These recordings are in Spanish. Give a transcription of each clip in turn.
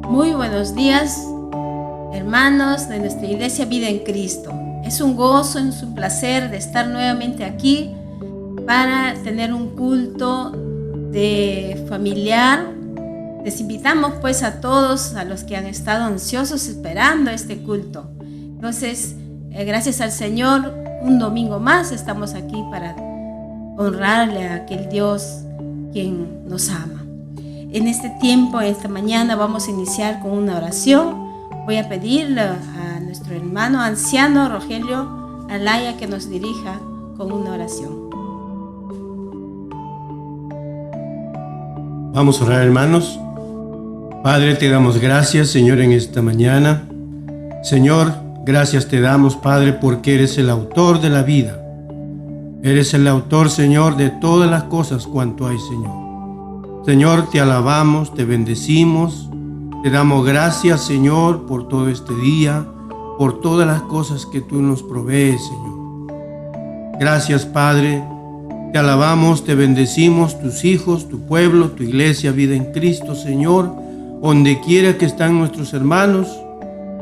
Muy buenos días, hermanos de nuestra Iglesia Vida en Cristo. Es un gozo, es un placer de estar nuevamente aquí para tener un culto de familiar. Les invitamos pues a todos, a los que han estado ansiosos esperando este culto. Entonces, gracias al Señor, un domingo más estamos aquí para honrarle a aquel Dios quien nos ama. En este tiempo, esta mañana, vamos a iniciar con una oración. Voy a pedirle a nuestro hermano anciano Rogelio Alaya que nos dirija con una oración. Vamos a orar, hermanos. Padre, te damos gracias, Señor, en esta mañana. Señor, gracias te damos, Padre, porque eres el autor de la vida. Eres el autor, Señor, de todas las cosas cuanto hay, Señor. Señor, te alabamos, te bendecimos, te damos gracias, Señor, por todo este día, por todas las cosas que tú nos provees, Señor. Gracias, Padre, te alabamos, te bendecimos, tus hijos, tu pueblo, tu iglesia, Vida en Cristo, Señor, donde quiera que están nuestros hermanos.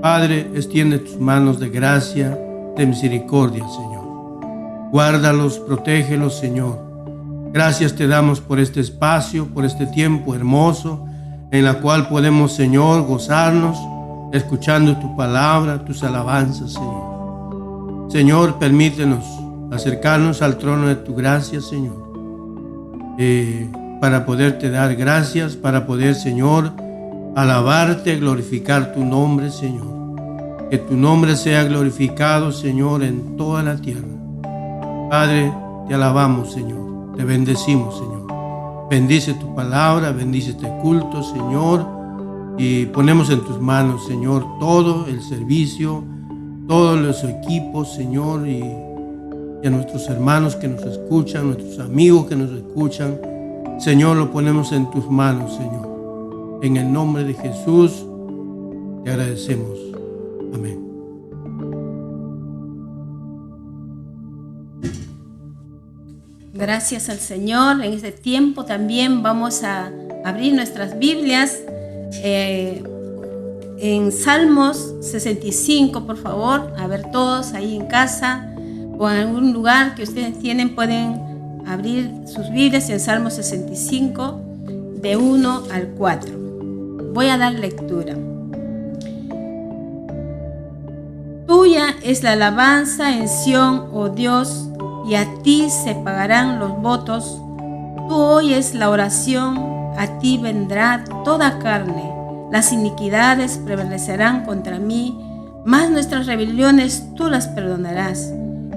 Padre, extiende tus manos de gracia, de misericordia, Señor. Guárdalos, protégelos, Señor. Gracias te damos por este espacio, por este tiempo hermoso en la cual podemos, Señor, gozarnos escuchando tu palabra, tus alabanzas, Señor. Señor, permítenos acercarnos al trono de tu gracia, Señor, para poderte dar gracias, para poder, Señor, alabarte, glorificar tu nombre, Señor. Que tu nombre sea glorificado, Señor, en toda la tierra. Padre, te alabamos, Señor. Te bendecimos, Señor. Bendice tu palabra, bendice este culto, Señor. Y ponemos en tus manos, Señor, todo el servicio, todos los equipos, Señor, y a nuestros hermanos que nos escuchan, nuestros amigos que nos escuchan. Señor, lo ponemos en tus manos, Señor. En el nombre de Jesús, te agradecemos. Amén. Gracias al Señor. En este tiempo también vamos a abrir nuestras Biblias en Salmos 65, por favor. A ver, todos ahí en casa o en algún lugar que ustedes tienen, pueden abrir sus Biblias en Salmos 65, de 1 al 4. Voy a dar lectura. Tuya es la alabanza en Sión, oh Dios, y a ti se pagarán los votos. Tú oyes la oración, a ti vendrá toda carne. Las iniquidades prevalecerán contra mí, mas nuestras rebeliones tú las perdonarás.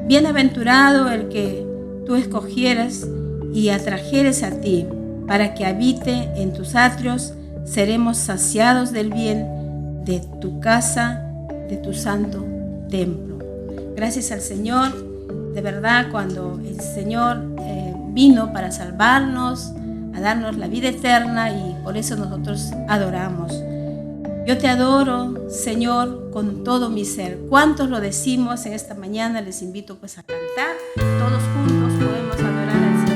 Bienaventurado el que tú escogieras y atrajeres a ti, para que habite en tus atrios. Seremos saciados del bien de tu casa, de tu santo templo. Gracias al Señor. De verdad, cuando el Señor vino para salvarnos, a darnos la vida eterna, y por eso nosotros adoramos. Yo te adoro, Señor, con todo mi ser. ¿Cuántos lo decimos en esta mañana? Les invito pues a cantar. Todos juntos podemos adorar al Señor.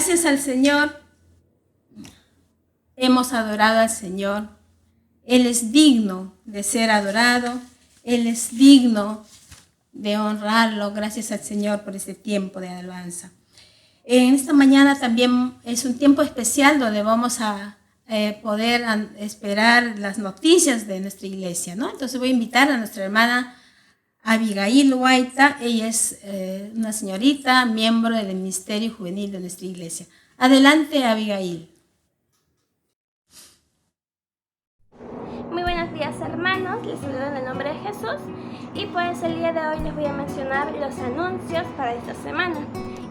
Gracias al Señor, hemos adorado al Señor. Él es digno de ser adorado. Él es digno de honrarlo. Gracias al Señor por este tiempo de alabanza. En esta mañana también es un tiempo especial donde vamos a poder esperar las noticias de nuestra iglesia, ¿no? Entonces voy a invitar a nuestra hermana Abigail Huayta. Ella es una señorita, miembro del Ministerio Juvenil de nuestra iglesia. Adelante, Abigail. Muy buenos días, hermanos, les saludo en el nombre de Jesús y pues el día de hoy les voy a mencionar los anuncios para esta semana.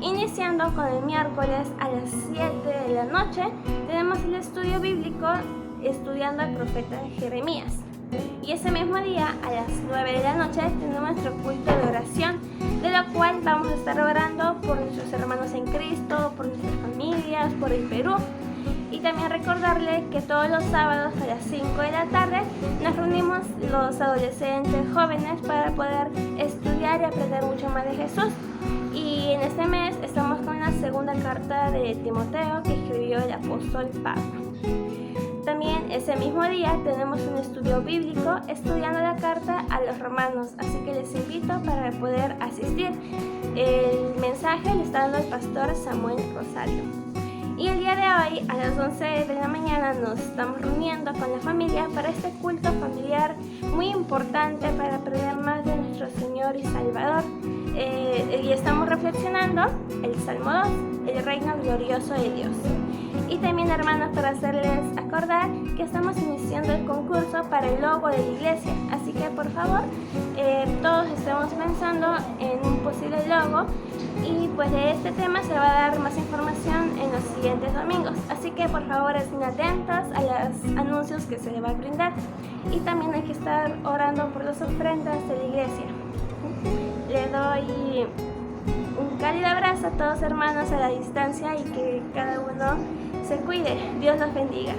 Iniciando con el miércoles a las 7 de la noche tenemos el estudio bíblico estudiando al profeta Jeremías. Y ese mismo día a las 9 de la noche tenemos nuestro culto de oración, de lo cual vamos a estar orando por nuestros hermanos en Cristo, por nuestras familias, por el Perú. Y también recordarle que todos los sábados a las 5 de la tarde nos reunimos los adolescentes jóvenes para poder estudiar y aprender mucho más de Jesús. Y en este mes estamos con la segunda carta de Timoteo que escribió el apóstol Pablo. También ese mismo día tenemos un estudio bíblico estudiando la carta a los romanos, así que les invito para poder asistir. El mensaje le está dando el pastor Samuel Rosario. Y el día de hoy, a las 11 de la mañana, nos estamos reuniendo con la familia para este culto familiar muy importante para aprender más de nuestro Señor y Salvador. Y estamos reflexionando el Salmo 2, el reino glorioso de Dios. Y también, hermanos, para hacerles acordar que estamos iniciando el concurso para el logo de la iglesia. Así que, por favor, todos estemos pensando en un posible logo. Y pues de este tema se va a dar más información en los siguientes domingos. Así que, por favor, estén atentos a los anuncios que se le va a brindar. Y también hay que estar orando por las ofrendas de la iglesia. Le doy un cálido abrazo a todos, hermanos, a la distancia, y que cada uno se cuide. Dios los bendiga.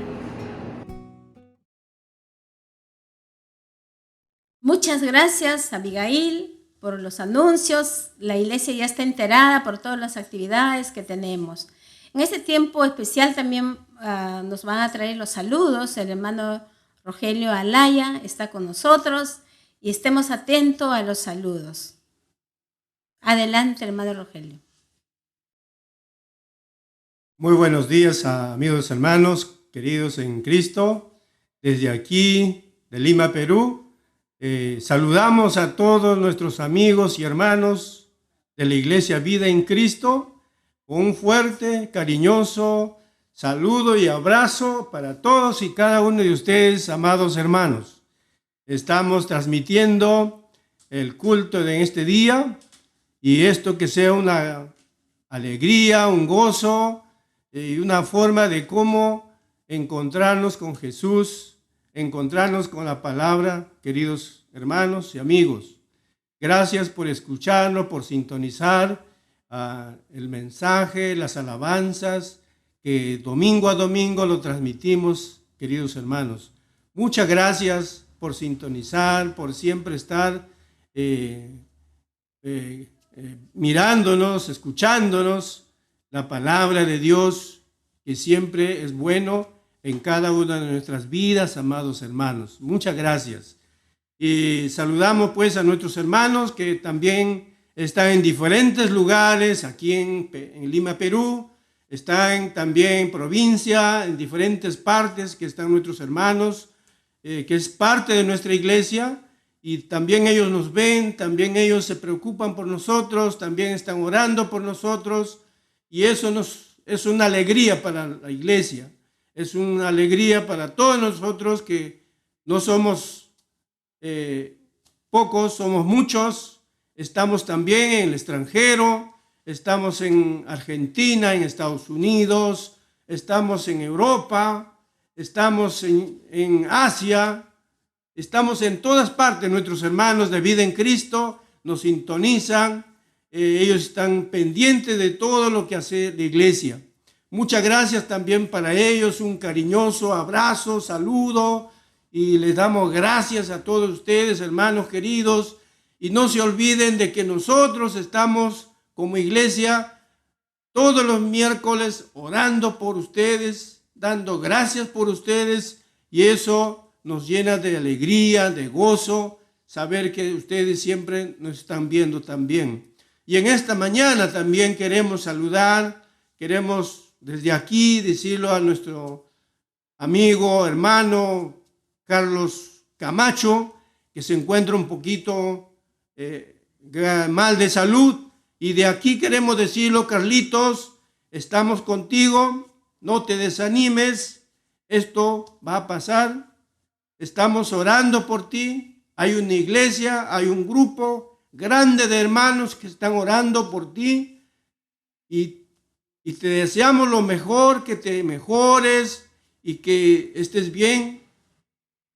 Muchas gracias, Abigail, por los anuncios. La iglesia ya está enterada por todas las actividades que tenemos. En este tiempo especial también nos van a traer los saludos. El hermano Rogelio Alaya está con nosotros y estemos atentos a los saludos. Adelante, hermano Rogelio. Muy buenos días, amigos hermanos, queridos en Cristo. Desde aquí, de Lima, Perú, saludamos a todos nuestros amigos y hermanos de la Iglesia Vida en Cristo. Un fuerte, cariñoso saludo y abrazo para todos y cada uno de ustedes, amados hermanos. Estamos transmitiendo el culto de este día, y esto que sea una alegría, un gozo y una forma de cómo encontrarnos con Jesús, encontrarnos con la palabra, queridos hermanos y amigos. Gracias por escucharnos, por sintonizar el mensaje, las alabanzas, que domingo a domingo lo transmitimos, queridos hermanos. Muchas gracias por sintonizar, por siempre estar mirándonos, escuchándonos, la palabra de Dios, que siempre es bueno en cada una de nuestras vidas, amados hermanos. Muchas gracias. Y saludamos pues a nuestros hermanos que también están en diferentes lugares, aquí en Lima, Perú, están también en provincia, en diferentes partes que están nuestros hermanos, que es parte de nuestra iglesia. Y también ellos nos ven, también ellos se preocupan por nosotros, también están orando por nosotros, y eso es una alegría para la iglesia, es una alegría para todos nosotros, que no somos pocos, somos muchos. Estamos también en el extranjero, estamos en Argentina, en Estados Unidos, estamos en Europa, estamos en Asia. Estamos en todas partes. Nuestros hermanos de Vida en Cristo nos sintonizan. Ellos están pendientes de todo lo que hace la iglesia. Muchas gracias también para ellos. Un cariñoso abrazo, saludo. Y les damos gracias a todos ustedes, hermanos queridos. Y no se olviden de que nosotros estamos como iglesia todos los miércoles orando por ustedes, dando gracias por ustedes, y eso nos llena de alegría, de gozo, saber que ustedes siempre nos están viendo también. Y en esta mañana también queremos saludar, queremos desde aquí decirlo a nuestro amigo, hermano Carlos Camacho, que se encuentra un poquito mal de salud. Y de aquí queremos decirlo, Carlitos, estamos contigo, no te desanimes, esto va a pasar, estamos orando por ti, hay una iglesia, hay un grupo grande de hermanos que están orando por ti y te deseamos lo mejor, que te mejores y que estés bien.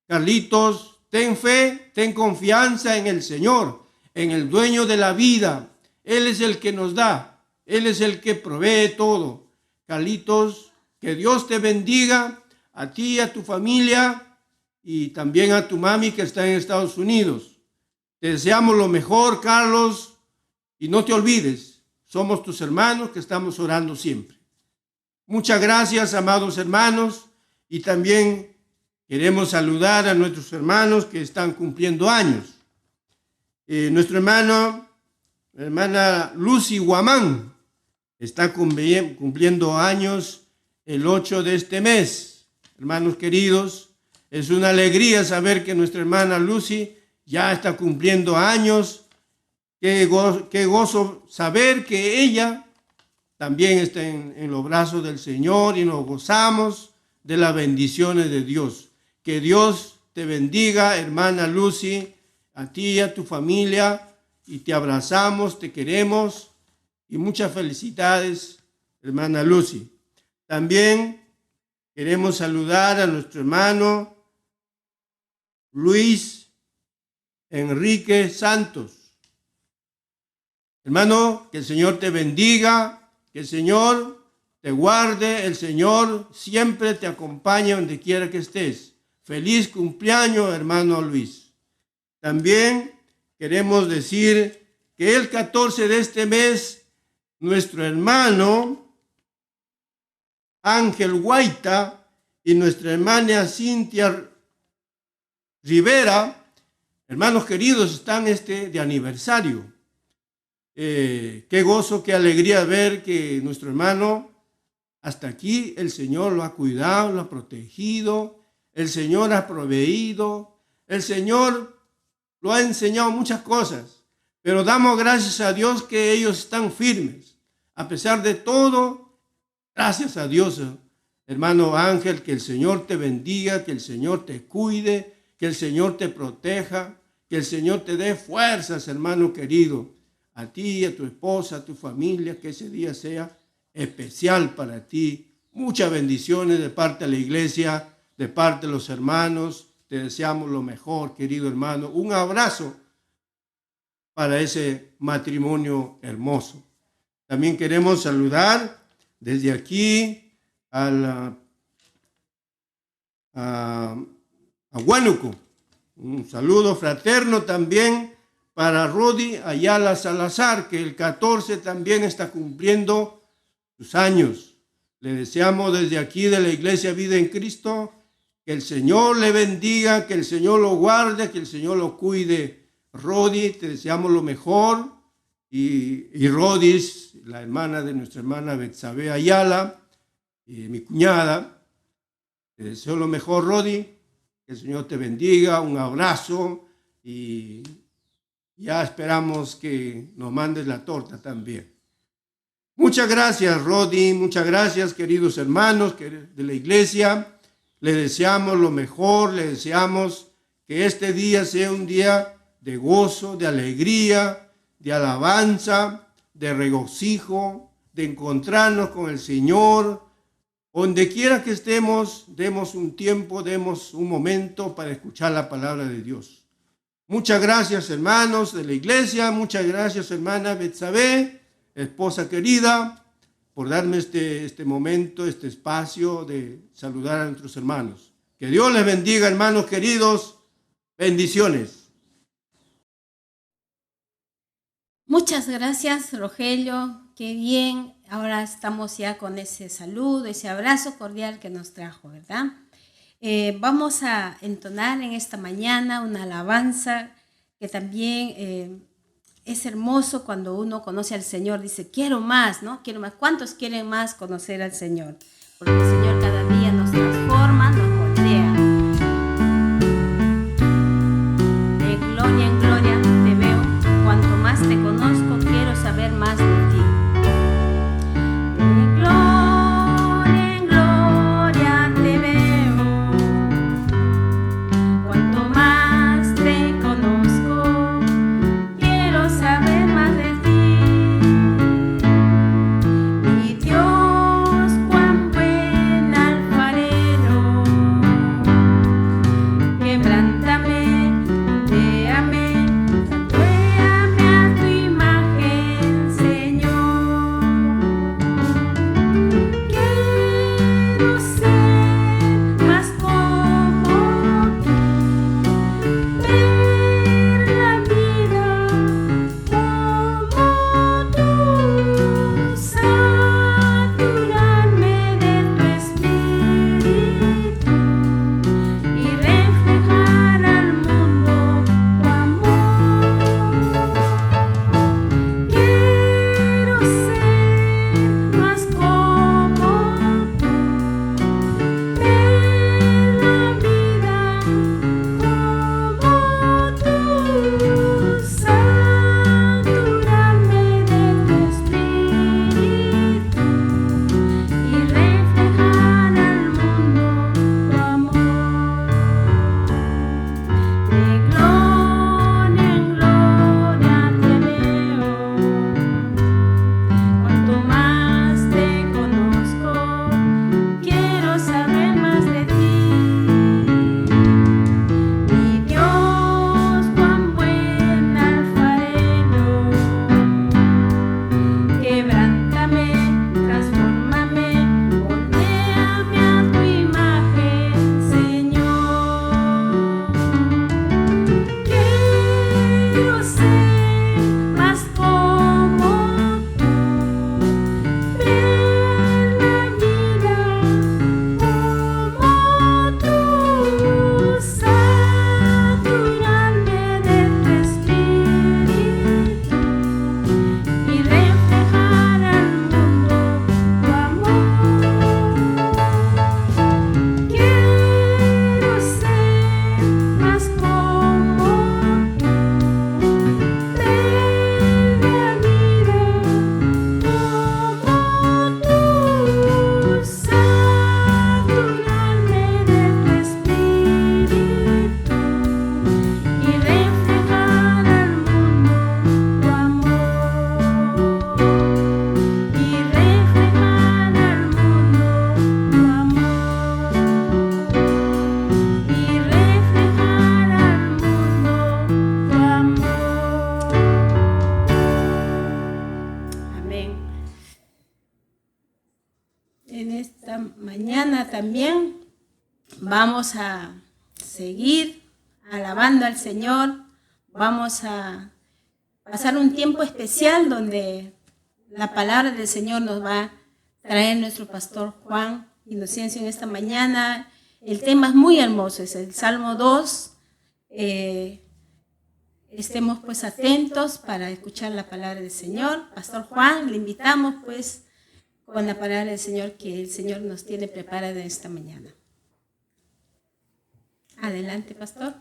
Carlitos, ten fe, ten confianza en el Señor, en el dueño de la vida. Él es el que nos da, Él es el que provee todo. Carlitos, que Dios te bendiga, a ti, a tu familia y también a tu mami que está en Estados Unidos. Te deseamos lo mejor, Carlos, y no te olvides, somos tus hermanos que estamos orando siempre. Muchas gracias, amados hermanos, y también queremos saludar a nuestros hermanos que están cumpliendo años. Nuestro hermana Lucy Guamán está cumpliendo años el 8 de este mes. Hermanos queridos, es una alegría saber que nuestra hermana Lucy ya está cumpliendo años. Qué gozo saber que ella también está en los brazos del Señor y nos gozamos de las bendiciones de Dios. Que Dios te bendiga, hermana Lucy, a ti y a tu familia, y te abrazamos, te queremos, y muchas felicidades, hermana Lucy. También queremos saludar a nuestro hermano Luis Enrique Santos. Hermano, que el Señor te bendiga, que el Señor te guarde, el Señor siempre te acompañe donde quiera que estés. Feliz cumpleaños, hermano Luis. También queremos decir que el 14 de este mes, nuestro hermano Ángel Guaita y nuestra hermana Cintia Rivera, hermanos queridos, están de aniversario. Qué gozo, qué alegría ver que nuestro hermano, hasta aquí el Señor lo ha cuidado, lo ha protegido, el Señor ha proveído, el Señor lo ha enseñado muchas cosas, pero damos gracias a Dios que ellos están firmes. A pesar de todo, gracias a Dios, hermano Ángel, que el Señor te bendiga, que el Señor te cuide, que el Señor te proteja, que el Señor te dé fuerzas, hermano querido, a ti, a tu esposa, a tu familia, que ese día sea especial para ti. Muchas bendiciones de parte de la iglesia, de parte de los hermanos. Te deseamos lo mejor, querido hermano. Un abrazo para ese matrimonio hermoso. También queremos saludar desde aquí a Huánuco. Un saludo fraterno también para Rodi Ayala Salazar, que el 14 también está cumpliendo sus años. Le deseamos desde aquí de la Iglesia Vida en Cristo que el Señor le bendiga, que el Señor lo guarde, que el Señor lo cuide. Rodi, te deseamos lo mejor. Y Rodis, la hermana de nuestra hermana Betsabe Ayala, mi cuñada, te deseo lo mejor, Rodi. Que el Señor te bendiga, un abrazo y ya esperamos que nos mandes la torta también. Muchas gracias, Rodi, muchas gracias, queridos hermanos de la iglesia. Le deseamos lo mejor, le deseamos que este día sea un día de gozo, de alegría, de alabanza, de regocijo, de encontrarnos con el Señor. Donde quiera que estemos, demos un tiempo, demos un momento para escuchar la palabra de Dios. Muchas gracias, hermanos de la iglesia. Muchas gracias, hermana Betsabe, esposa querida, por darme este momento, este espacio de saludar a nuestros hermanos. Que Dios les bendiga, hermanos queridos. Bendiciones. Muchas gracias, Rogelio. Qué bien ahora estamos ya con ese saludo, ese abrazo cordial que nos trajo, ¿verdad? Vamos a entonar en esta mañana una alabanza que también es hermoso cuando uno conoce al Señor. Dice, quiero más, ¿no? Quiero más. ¿Cuántos quieren más conocer al Señor? Porque el Señor cada día nos transforma, nos moldea. De gloria en gloria te veo. Cuanto más te conozco, quiero saber más de ti. De gloria en gloria te veo. Cuanto más te conozco, quiero saber más de ti. Mi Dios, cuán buen alfarero, quebrántame, moldeame, tatuéame a tu imagen, Señor. Quiero ser más como tú, ver la vida como tú, saturarme de tu espíritu y reflejar al mundo tu amor. Quiero ser más como tú, ver la vida como tú, saturarme de tu espíritu y reflejar al mundo tu amor. De gloria en gloria te veo. Cuanto más te conozco, quiero saber más de ti. Mi Dios, cuán buen alfarero, quebrántame, transfórmame, moldeame a tu imagen, Señor. Quiero ser más como tú, ver la vida como tú, saturarme de tu espíritu y reflejar al mundo tu amor. Quiero ser más como tú, ver la vida como tú, saturarme de tu espíritu y reflejar al mundo tu amor. Y reflejar al mundo tu amor. Y reflejar al mundo tu amor. Amén. En esta mañana también vamos a seguir alabando al Señor. Vamos a pasar un tiempo especial donde la palabra del Señor nos va a traer nuestro pastor Juan Inocencio en esta mañana. El tema es muy hermoso, es el Salmo 2. Estemos pues atentos para escuchar la palabra del Señor. Pastor Juan, le invitamos pues con la palabra del Señor que el Señor nos tiene preparada esta mañana. Adelante, pastor.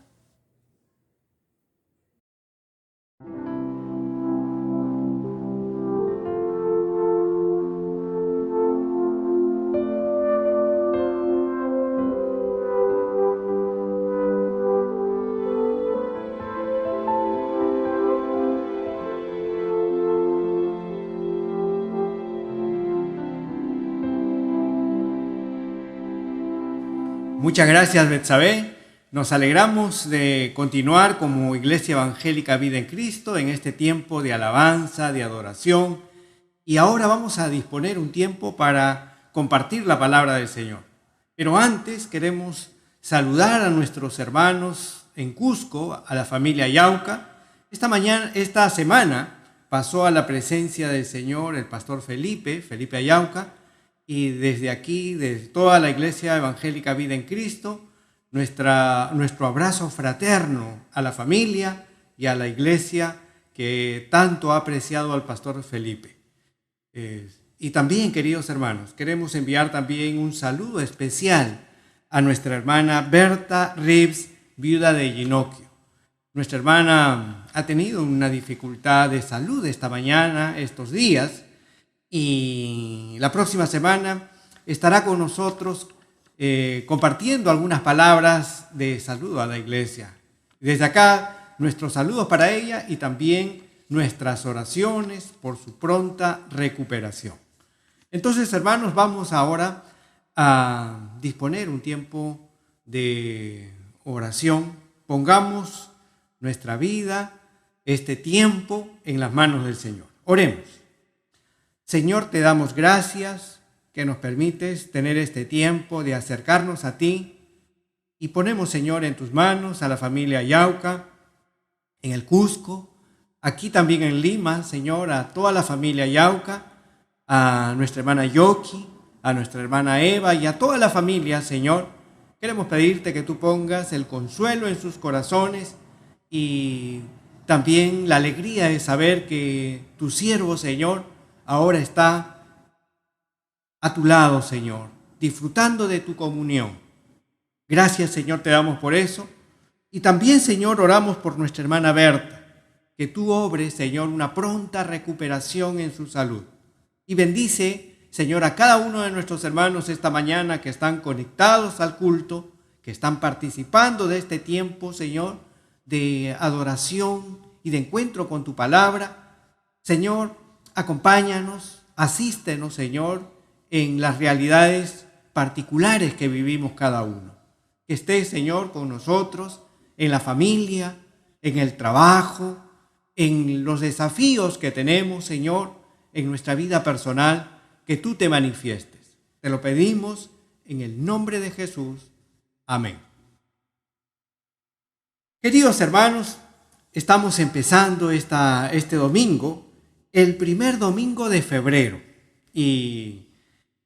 Muchas gracias, Betsabé. Nos alegramos de continuar como Iglesia Evangélica Vida en Cristo en este tiempo de alabanza, de adoración. Y ahora vamos a disponer un tiempo para compartir la palabra del Señor. Pero antes queremos saludar a nuestros hermanos en Cusco, a la familia Yauca. Esta semana pasó a la presencia del Señor el pastor Felipe Ayauca, y desde aquí, desde toda la Iglesia Evangélica Vida en Cristo, nuestro abrazo fraterno a la familia y a la iglesia que tanto ha apreciado al pastor Felipe. Y también, queridos hermanos, queremos enviar también un saludo especial a nuestra hermana Berta Reeves, viuda de Ginocchio. Nuestra hermana ha tenido una dificultad de salud esta mañana, estos días, y la próxima semana estará con nosotros compartiendo algunas palabras de saludo a la iglesia. Desde acá, nuestros saludos para ella y también nuestras oraciones por su pronta recuperación. Entonces, hermanos, vamos ahora a disponer un tiempo de oración. Pongamos nuestra vida, este tiempo, en las manos del Señor. Oremos. Señor, te damos gracias que nos permites tener este tiempo de acercarnos a ti, y ponemos, Señor, en tus manos a la familia Ayauca, en el Cusco, aquí también en Lima, Señor, a toda la familia Ayauca, a nuestra hermana Yoki, a nuestra hermana Eva y a toda la familia, Señor. Queremos pedirte que tú pongas el consuelo en sus corazones y también la alegría de saber que tu siervo, Señor, ahora está a tu lado, Señor, disfrutando de tu comunión. Gracias, Señor, te damos por eso. Y también, Señor, oramos por nuestra hermana Berta, que tú obres, Señor, una pronta recuperación en su salud. Y bendice, Señor, a cada uno de nuestros hermanos esta mañana que están conectados al culto, que están participando de este tiempo, Señor, de adoración y de encuentro con tu palabra. Señor, acompáñanos, asístenos, Señor, en las realidades particulares que vivimos cada uno. Que estés, Señor, con nosotros en la familia, en el trabajo, en los desafíos que tenemos, Señor, en nuestra vida personal, que tú te manifiestes. Te lo pedimos en el nombre de Jesús. Amén. Queridos hermanos, estamos empezando este domingo, el primer domingo de febrero, y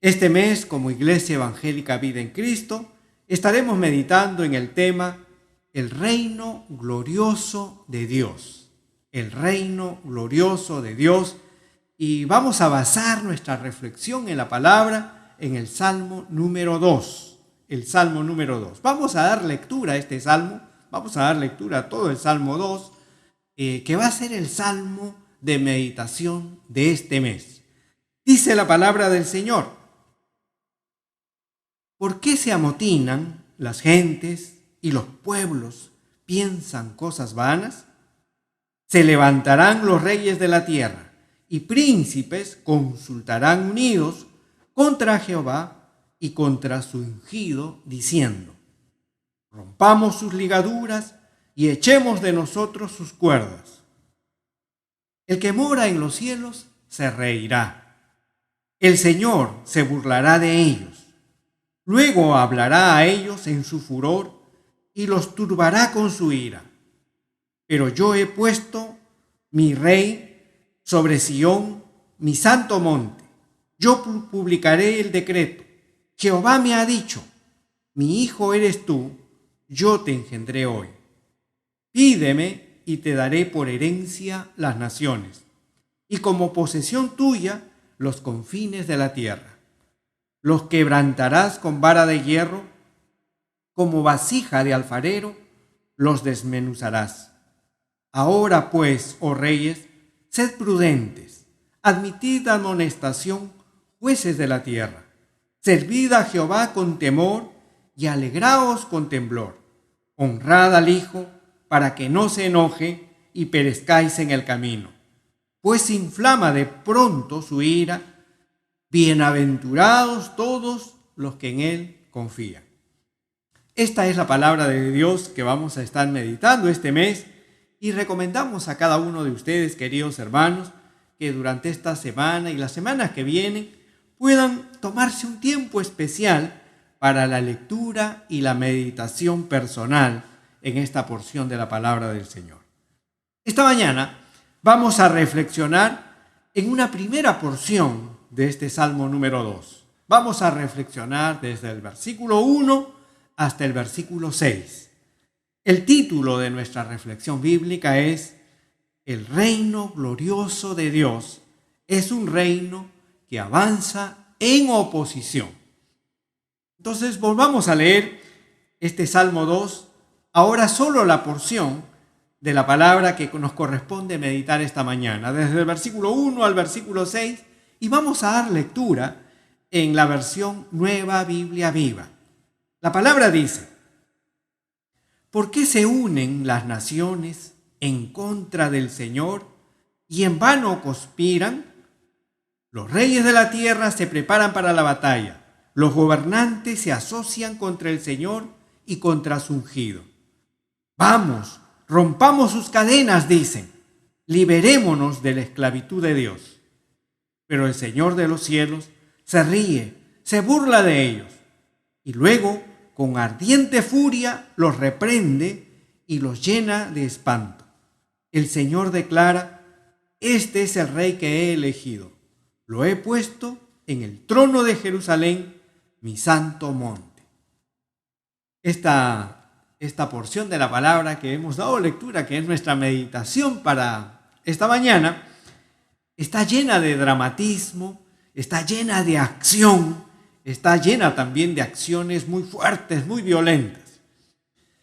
este mes, como Iglesia Evangélica Vida en Cristo, estaremos meditando en el tema el reino glorioso de Dios. El reino glorioso de Dios. Y vamos a basar nuestra reflexión en la palabra en el Salmo número 2. El Salmo número 2. Vamos a dar lectura a este Salmo. Vamos a dar lectura a todo el Salmo 2, que va a ser el Salmo de meditación de este mes. Dice la palabra del Señor: ¿por qué se amotinan las gentes y los pueblos piensan cosas vanas? Se levantarán los reyes de la tierra y príncipes consultarán unidos contra Jehová y contra su ungido, diciendo: rompamos sus ligaduras y echemos de nosotros sus cuerdas. El que mora en los cielos se reirá. El Señor se burlará de ellos. Luego hablará a ellos en su furor y los turbará con su ira. Pero yo he puesto mi rey sobre Sión, mi santo monte. Yo publicaré el decreto. Jehová me ha dicho: mi hijo eres tú, yo te engendré hoy. Pídeme y te daré por herencia las naciones, y como posesión tuya los confines de la tierra. Los quebrantarás con vara de hierro, como vasija de alfarero, los desmenuzarás. Ahora pues, oh reyes, sed prudentes, admitid amonestación, jueces de la tierra. Servid a Jehová con temor y alegraos con temblor. Honrad al Hijo, para que no se enoje y perezcáis en el camino, pues inflama de pronto su ira. Bienaventurados todos los que en Él confían. Esta es la palabra de Dios que vamos a estar meditando este mes, y recomendamos a cada uno de ustedes, queridos hermanos, que durante esta semana y las semanas que vienen puedan tomarse un tiempo especial para la lectura y la meditación personal en esta porción de la palabra del Señor. Esta mañana Vamos a reflexionar en una primera porción de este Salmo número 2. Vamos a reflexionar desde el versículo 1 hasta el versículo 6. El título de nuestra reflexión bíblica es El reino glorioso de Dios es un reino que avanza en oposición. Entonces volvamos a leer este Salmo 2, ahora solo la porción de la palabra que nos corresponde meditar esta mañana, desde el versículo 1 al versículo 6, y vamos a dar lectura en la versión Nueva Biblia Viva. La palabra dice: ¿Por qué se unen las naciones en contra del Señor y en vano conspiran? Los reyes de la tierra se preparan para la batalla. Los gobernantes se asocian contra el Señor y contra su ungido. Vamos, rompamos sus cadenas, dicen. Liberémonos de la esclavitud de Dios. Pero el Señor de los cielos se ríe, se burla de ellos. Y luego, con ardiente furia, los reprende y los llena de espanto. El Señor declara: Este es el Rey que he elegido. Lo he puesto en el trono de Jerusalén, mi santo monte. Esta porción de la palabra que hemos dado lectura, que es nuestra meditación para esta mañana, está llena de dramatismo, está llena de acción, está llena también de acciones muy fuertes, muy violentas.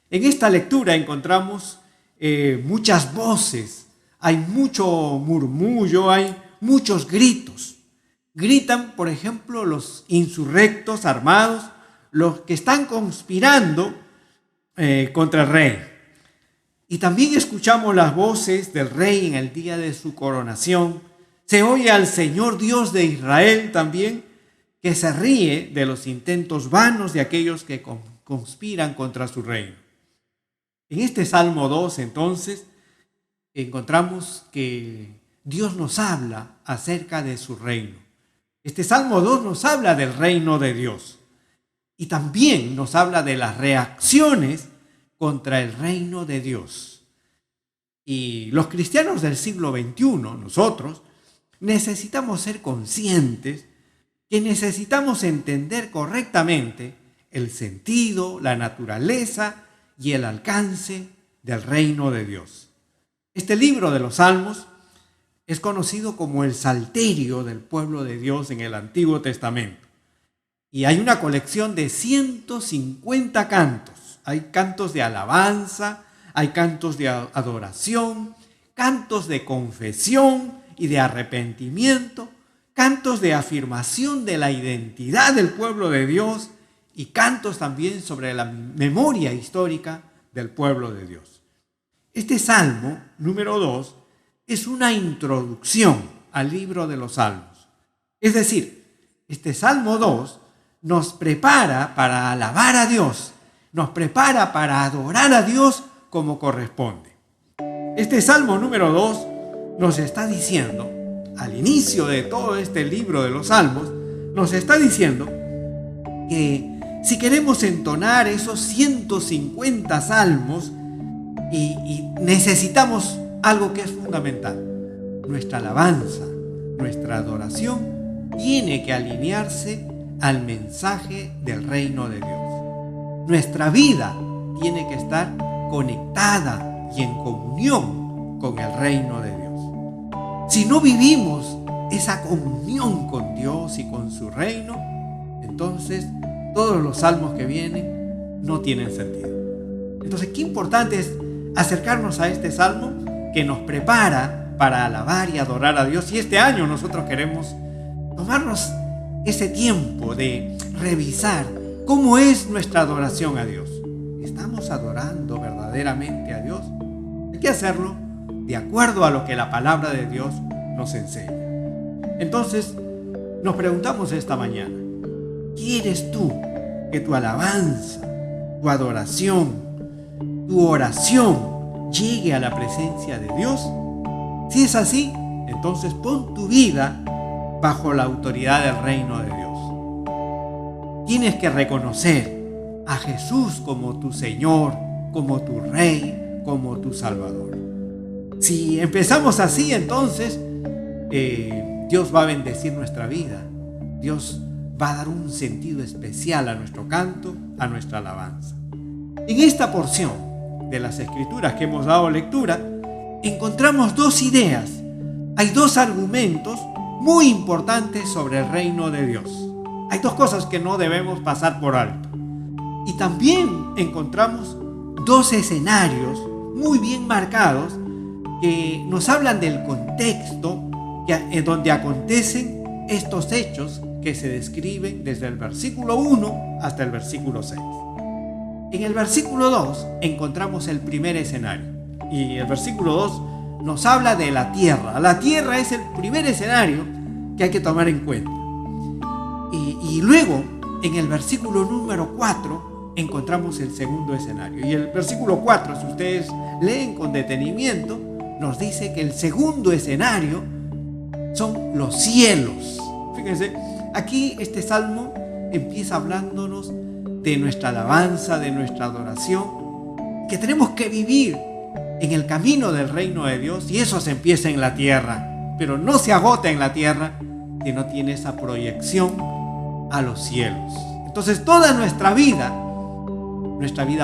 En esta lectura encontramos muchas voces, hay mucho murmullo, hay muchos gritos. Gritan, por ejemplo, los insurrectos armados, los que están conspirando contra el rey. Y también escuchamos las voces del rey en el día de su coronación. Se oye al Señor Dios de Israel también, que se ríe de los intentos vanos de aquellos que conspiran contra su reino. En este Salmo 2, entonces, encontramos que Dios nos habla acerca de su reino. Este Salmo 2 nos habla del reino de Dios y también nos habla de las reacciones contra el reino de Dios. Y los cristianos del siglo XXI, nosotros, necesitamos ser conscientes que necesitamos entender correctamente el sentido, la naturaleza y el alcance del reino de Dios. Este libro de los Salmos es conocido como el Salterio del pueblo de Dios en el Antiguo Testamento. Y hay una colección de 150 cantos. Hay cantos de alabanza, hay cantos de adoración, cantos de confesión y de arrepentimiento, cantos de afirmación de la identidad del pueblo de Dios y cantos también sobre la memoria histórica del pueblo de Dios. Este Salmo número 2 es una introducción al libro de los Salmos. Es decir, este Salmo 2 nos prepara para alabar a Dios, nos prepara para adorar a Dios como corresponde. Este Salmo número 2 nos está diciendo, al inicio de todo este libro de los Salmos, nos está diciendo que si queremos entonar esos 150 salmos y necesitamos algo que es fundamental. Nuestra alabanza, nuestra adoración tiene que alinearse al mensaje del reino de Dios. Nuestra vida tiene que estar conectada y en comunión con el reino de Dios. Si no vivimos esa comunión con Dios y con su reino, entonces todos los salmos que vienen no tienen sentido. Entonces, qué importante es acercarnos a este salmo que nos prepara para alabar y adorar a Dios. Y este año nosotros queremos tomarnos ese tiempo de revisar cómo es nuestra adoración a Dios. ¿Estamos adorando verdaderamente a Dios? Hay que hacerlo de acuerdo a lo que la palabra de Dios nos enseña. Entonces, nos preguntamos esta mañana: ¿quieres tú que tu alabanza, tu adoración, tu oración llegue a la presencia de Dios? Si es así, entonces pon tu vida bajo la autoridad del reino de Dios. Tienes que reconocer a Jesús como tu Señor, como tu Rey, como tu Salvador. Si empezamos así, entonces Dios va a bendecir nuestra vida. Dios va a dar un sentido especial a nuestro canto, a nuestra alabanza. En esta porción de las Escrituras que hemos dado lectura, encontramos dos ideas. Hay dos argumentos muy importantes sobre el reino de Dios. Hay dos cosas que no debemos pasar por alto. Y también encontramos dos escenarios muy bien marcados que nos hablan del contexto en donde acontecen estos hechos que se describen desde el versículo 1 hasta el versículo 6. En el versículo 2 encontramos el primer escenario y el versículo 2 nos habla de la tierra. La tierra es el primer escenario que hay que tomar en cuenta. Y luego en el versículo número 4 encontramos el segundo escenario. Y el versículo 4, si ustedes leen con detenimiento, nos dice que el segundo escenario son los cielos. Fíjense, aquí este salmo empieza hablándonos de nuestra alabanza, de nuestra adoración, que tenemos que vivir en el camino del reino de Dios, y eso se empieza en la tierra, pero no se agota en la tierra si no tiene esa proyección a los cielos. Entonces toda nuestra vida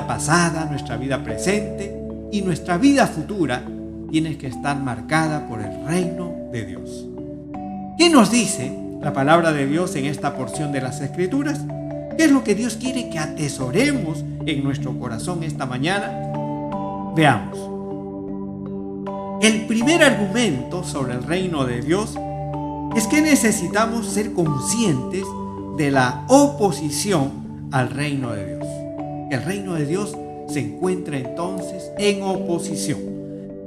pasada, nuestra vida presente y nuestra vida futura tiene que estar marcada por el reino de Dios. ¿Qué nos dice la palabra de Dios en esta porción de las Escrituras? ¿Qué es lo que Dios quiere que atesoremos en nuestro corazón esta mañana? Veamos. El primer argumento sobre el reino de Dios es que necesitamos ser conscientes de la oposición al reino de Dios. El reino de Dios se encuentra entonces en oposición.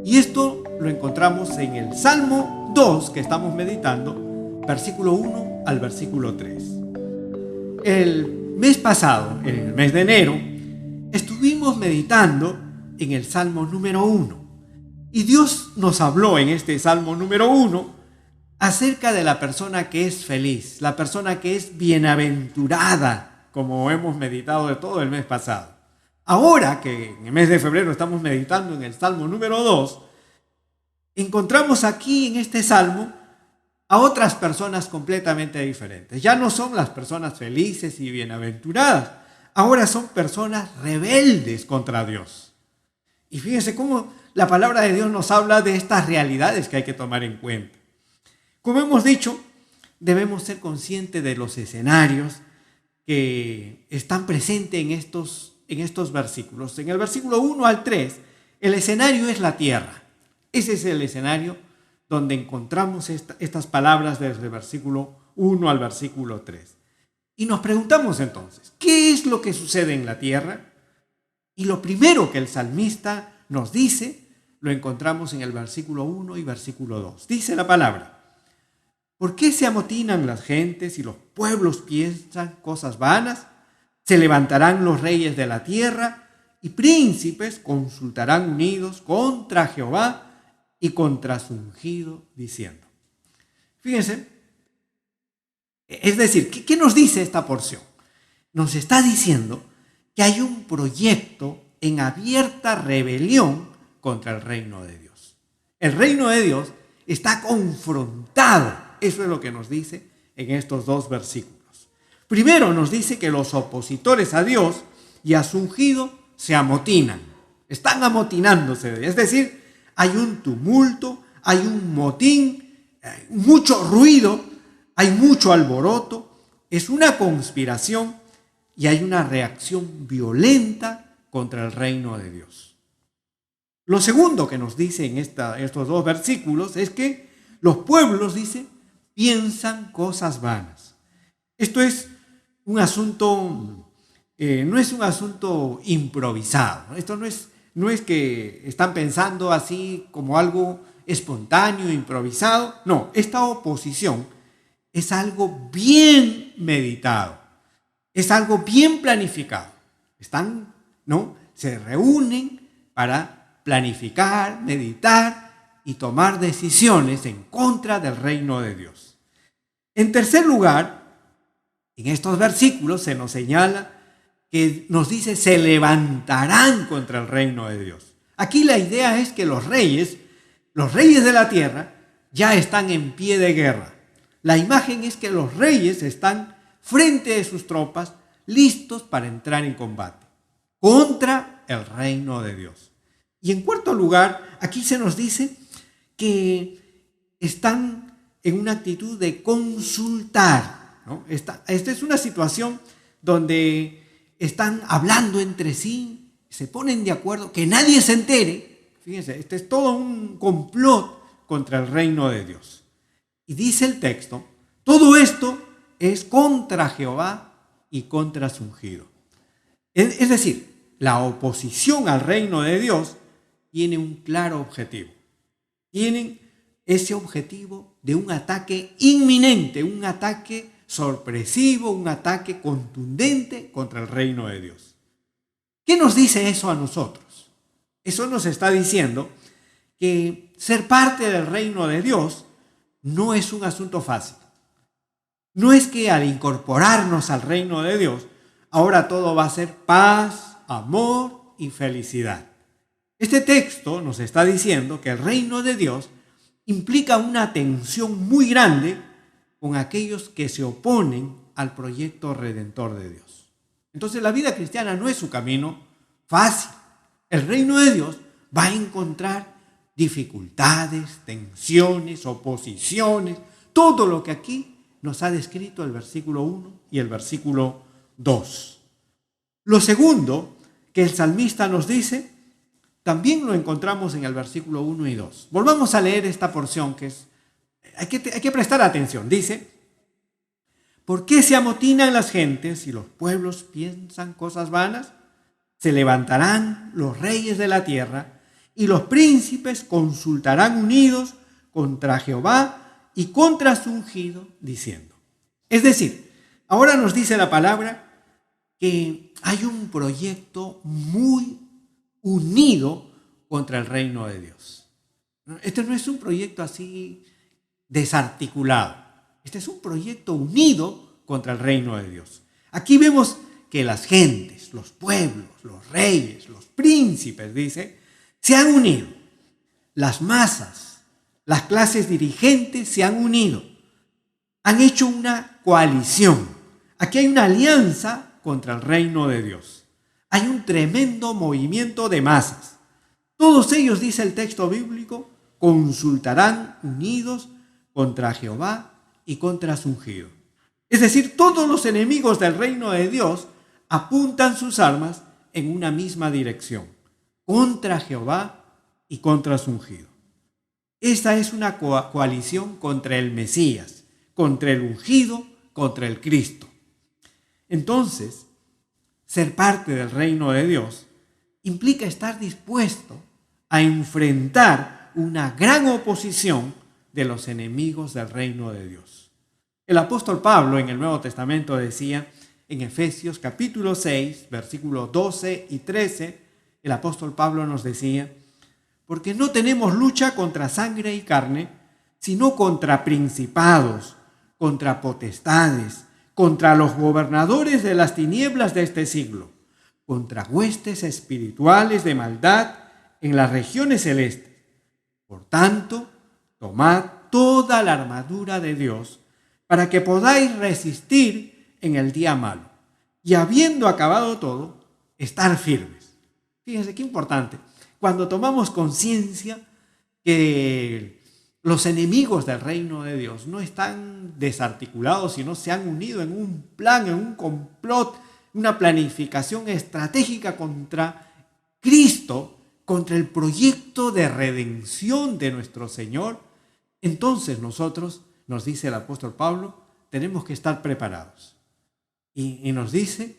Y esto lo encontramos en el Salmo 2 que estamos meditando, versículo 1 al versículo 3. El mes pasado, en el mes de enero, estuvimos meditando en el Salmo número 1. Y Dios nos habló en este Salmo número 1 acerca de la persona que es feliz, la persona que es bienaventurada, como hemos meditado de todo el mes pasado. Ahora que en el mes de febrero estamos meditando en el Salmo número 2, encontramos aquí en este Salmo a otras personas completamente diferentes. Ya no son las personas felices y bienaventuradas, ahora son personas rebeldes contra Dios. Y fíjense cómo la palabra de Dios nos habla de estas realidades que hay que tomar en cuenta. Como hemos dicho, debemos ser conscientes de los escenarios que están presentes en estos versículos. En el versículo 1 al 3, el escenario es la tierra. Ese es el escenario donde encontramos estas palabras desde el versículo 1 al versículo 3. Y nos preguntamos entonces, ¿qué es lo que sucede en la tierra? Y lo primero que el salmista nos dice, lo encontramos en el versículo 1 y versículo 2. Dice la palabra: ¿por qué se amotinan las gentes y los pueblos piensan cosas vanas? Se levantarán los reyes de la tierra y príncipes consultarán unidos contra Jehová y contra su ungido, diciendo. Fíjense, es decir, ¿qué nos dice esta porción? Nos está diciendo que hay un proyecto en abierta rebelión contra el reino de Dios. El reino de Dios está confrontado. Eso es lo que nos dice en estos dos versículos. Primero nos dice que los opositores a Dios y a su ungido se amotinan. Están amotinándose. Es decir, hay un tumulto, hay un motín, mucho ruido, hay mucho alboroto. Es una conspiración y hay una reacción violenta contra el reino de Dios. Lo segundo que nos dice en estos dos versículos es que los pueblos, dice, piensan cosas vanas. Esto es un asunto, no es un asunto improvisado. Esto no es que están pensando así como algo espontáneo, improvisado. No, esta oposición es algo bien meditado, es algo bien planificado. Se reúnen para planificar, meditar y tomar decisiones en contra del reino de Dios. En tercer lugar, en estos versículos se nos señala que nos dice se levantarán contra el reino de Dios. Aquí la idea es que los reyes los reyes de la tierra ya están en pie de guerra. La imagen es que los reyes están frente de sus tropas, listos para entrar en combate contra el reino de Dios. Y en cuarto lugar, aquí se nos dice que están en una actitud de consultar, ¿no? Esta es una situación donde están hablando entre sí, se ponen de acuerdo, que nadie se entere. Fíjense, este es todo un complot contra el reino de Dios. Y dice el texto, todo esto es contra Jehová y contra su ungido. Es decir, la oposición al reino de Dios tiene un claro objetivo. Tienen ese objetivo de un ataque inminente, un ataque sorpresivo, un ataque contundente contra el reino de Dios. ¿Qué nos dice eso a nosotros? Eso nos está diciendo que ser parte del reino de Dios no es un asunto fácil. No es que al incorporarnos al reino de Dios, ahora todo va a ser paz, amor y felicidad. Este texto nos está diciendo que el reino de Dios implica una tensión muy grande con aquellos que se oponen al proyecto redentor de Dios. Entonces la vida cristiana no es un camino fácil. El reino de Dios va a encontrar dificultades, tensiones, oposiciones, todo lo que aquí nos ha descrito el versículo 1 y el versículo 2. Lo segundo que el salmista nos dice, también lo encontramos en el versículo 1 y 2. Volvamos a leer esta porción que hay que prestar atención. Dice, ¿por qué se amotinan las gentes y los pueblos piensan cosas vanas? Se levantarán los reyes de la tierra y los príncipes consultarán unidos contra Jehová y contra su ungido, diciendo. Es decir, ahora nos dice la palabra que hay un proyecto muy unido contra el reino de Dios. Este no es un proyecto así desarticulado. Este es un proyecto unido contra el reino de Dios. Aquí vemos que las gentes, los pueblos, los reyes, los príncipes, dice, se han unido. Las masas, las clases dirigentes se han unido. Han hecho una coalición. Aquí hay una alianza contra el reino de Dios. Hay un tremendo movimiento de masas. Todos ellos, dice el texto bíblico, consultarán unidos contra Jehová y contra su ungido. Es decir, todos los enemigos del reino de Dios apuntan sus armas en una misma dirección, contra Jehová y contra su ungido. Esta es una coalición contra el Mesías, contra el ungido, contra el Cristo. Entonces, ser parte del reino de Dios implica estar dispuesto a enfrentar una gran oposición de los enemigos del reino de Dios. El apóstol Pablo en el Nuevo Testamento decía en Efesios capítulo 6, versículos 12 y 13, el apóstol Pablo nos decía, porque no tenemos lucha contra sangre y carne, sino contra principados, contra potestades, contra los gobernadores de las tinieblas de este siglo, contra huestes espirituales de maldad en las regiones celestes. Por tanto, tomad toda la armadura de Dios para que podáis resistir en el día malo y habiendo acabado todo, estar firmes. Fíjense qué importante. Cuando tomamos conciencia que los enemigos del reino de Dios no están desarticulados, sino se han unido en un plan, en un complot, una planificación estratégica contra Cristo, contra el proyecto de redención de nuestro Señor, entonces nosotros, nos dice el apóstol Pablo, tenemos que estar preparados. Y nos dice,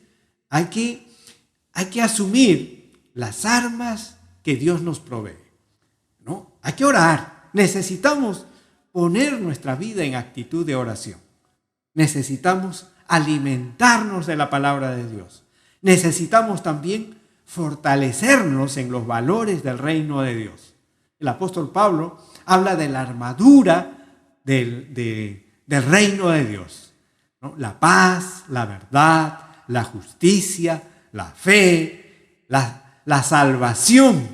hay que asumir las armas que Dios nos provee, ¿no? Hay que orar. Necesitamos poner nuestra vida en actitud de oración. Necesitamos alimentarnos de la palabra de Dios. Necesitamos también fortalecernos en los valores del reino de Dios. El apóstol Pablo habla de la armadura del reino de Dios, ¿no? La paz, la verdad, la justicia, la fe, la salvación.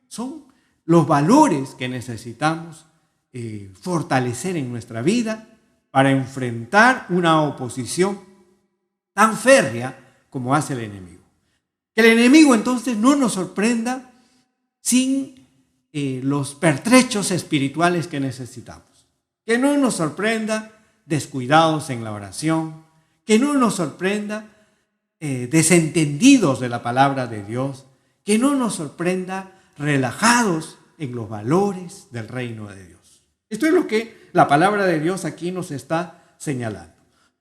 Son los valores que necesitamos fortalecer en nuestra vida para enfrentar una oposición tan férrea como hace el enemigo. Que el enemigo entonces no nos sorprenda sin los pertrechos espirituales que necesitamos. Que no nos sorprenda descuidados en la oración, que no nos sorprenda desentendidos de la palabra de Dios, que no nos sorprenda relajados en los valores del reino de Dios. Esto es lo que la palabra de Dios aquí nos está señalando.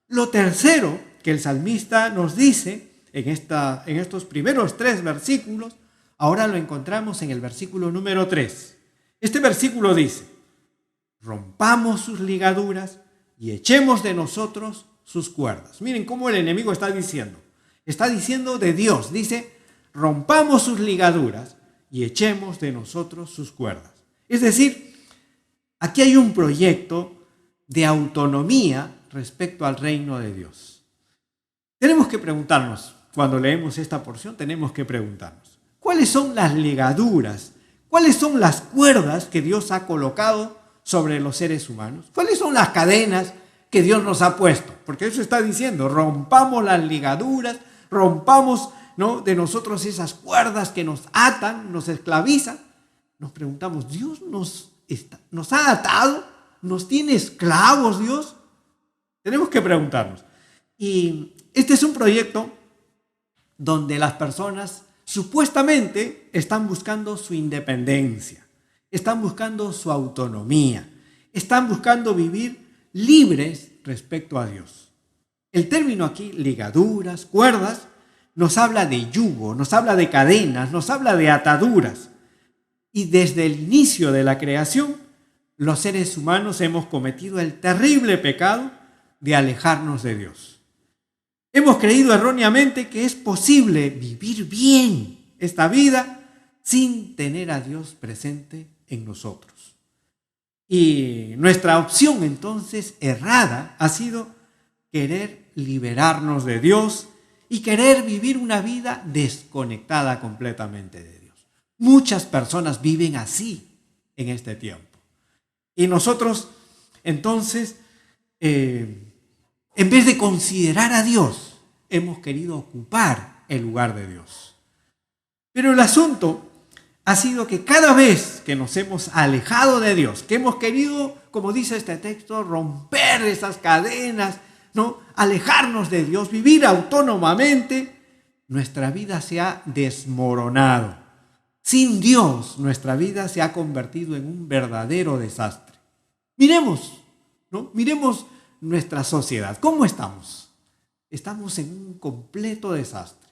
Lo tercero que el salmista nos dice en estos primeros 3 versículos, ahora lo encontramos en el versículo número 3. Este versículo dice: rompamos sus ligaduras y echemos de nosotros sus cuerdas. Miren cómo el enemigo está diciendo. Está diciendo de Dios. Dice: rompamos sus ligaduras y echemos de nosotros sus cuerdas. Es decir, aquí hay un proyecto de autonomía respecto al reino de Dios. Tenemos que preguntarnos, cuando leemos esta porción, tenemos que preguntarnos, ¿cuáles son las ligaduras? ¿Cuáles son las cuerdas que Dios ha colocado sobre los seres humanos? ¿Cuáles son las cadenas que Dios nos ha puesto? Porque eso está diciendo: rompamos las ligaduras, rompamos, ¿no?, de nosotros esas cuerdas que nos atan, nos esclavizan. Nos preguntamos, ¿Dios nos ha atado? ¿Nos tiene esclavos Dios? Tenemos que preguntarnos. Y este es un proyecto donde las personas supuestamente están buscando su independencia, están buscando su autonomía, están buscando vivir libres respecto a Dios. El término aquí, ligaduras, cuerdas, nos habla de yugo, nos habla de cadenas, nos habla de ataduras. Y desde el inicio de la creación, los seres humanos hemos cometido el terrible pecado de alejarnos de Dios. Hemos creído erróneamente que es posible vivir bien esta vida sin tener a Dios presente en nosotros. Y nuestra opción entonces errada ha sido querer liberarnos de Dios y querer vivir una vida desconectada completamente de Dios. Muchas personas viven así en este tiempo. Y nosotros entonces, en vez de considerar a Dios, hemos querido ocupar el lugar de Dios. Pero el asunto ha sido que cada vez que nos hemos alejado de Dios, que hemos querido, como dice este texto, romper esas cadenas, ¿no?, alejarnos de Dios, vivir autónomamente, nuestra vida se ha desmoronado. Sin Dios, nuestra vida se ha convertido en un verdadero desastre. Miremos, ¿no?, miremos nuestra sociedad. ¿Cómo estamos? Estamos en un completo desastre.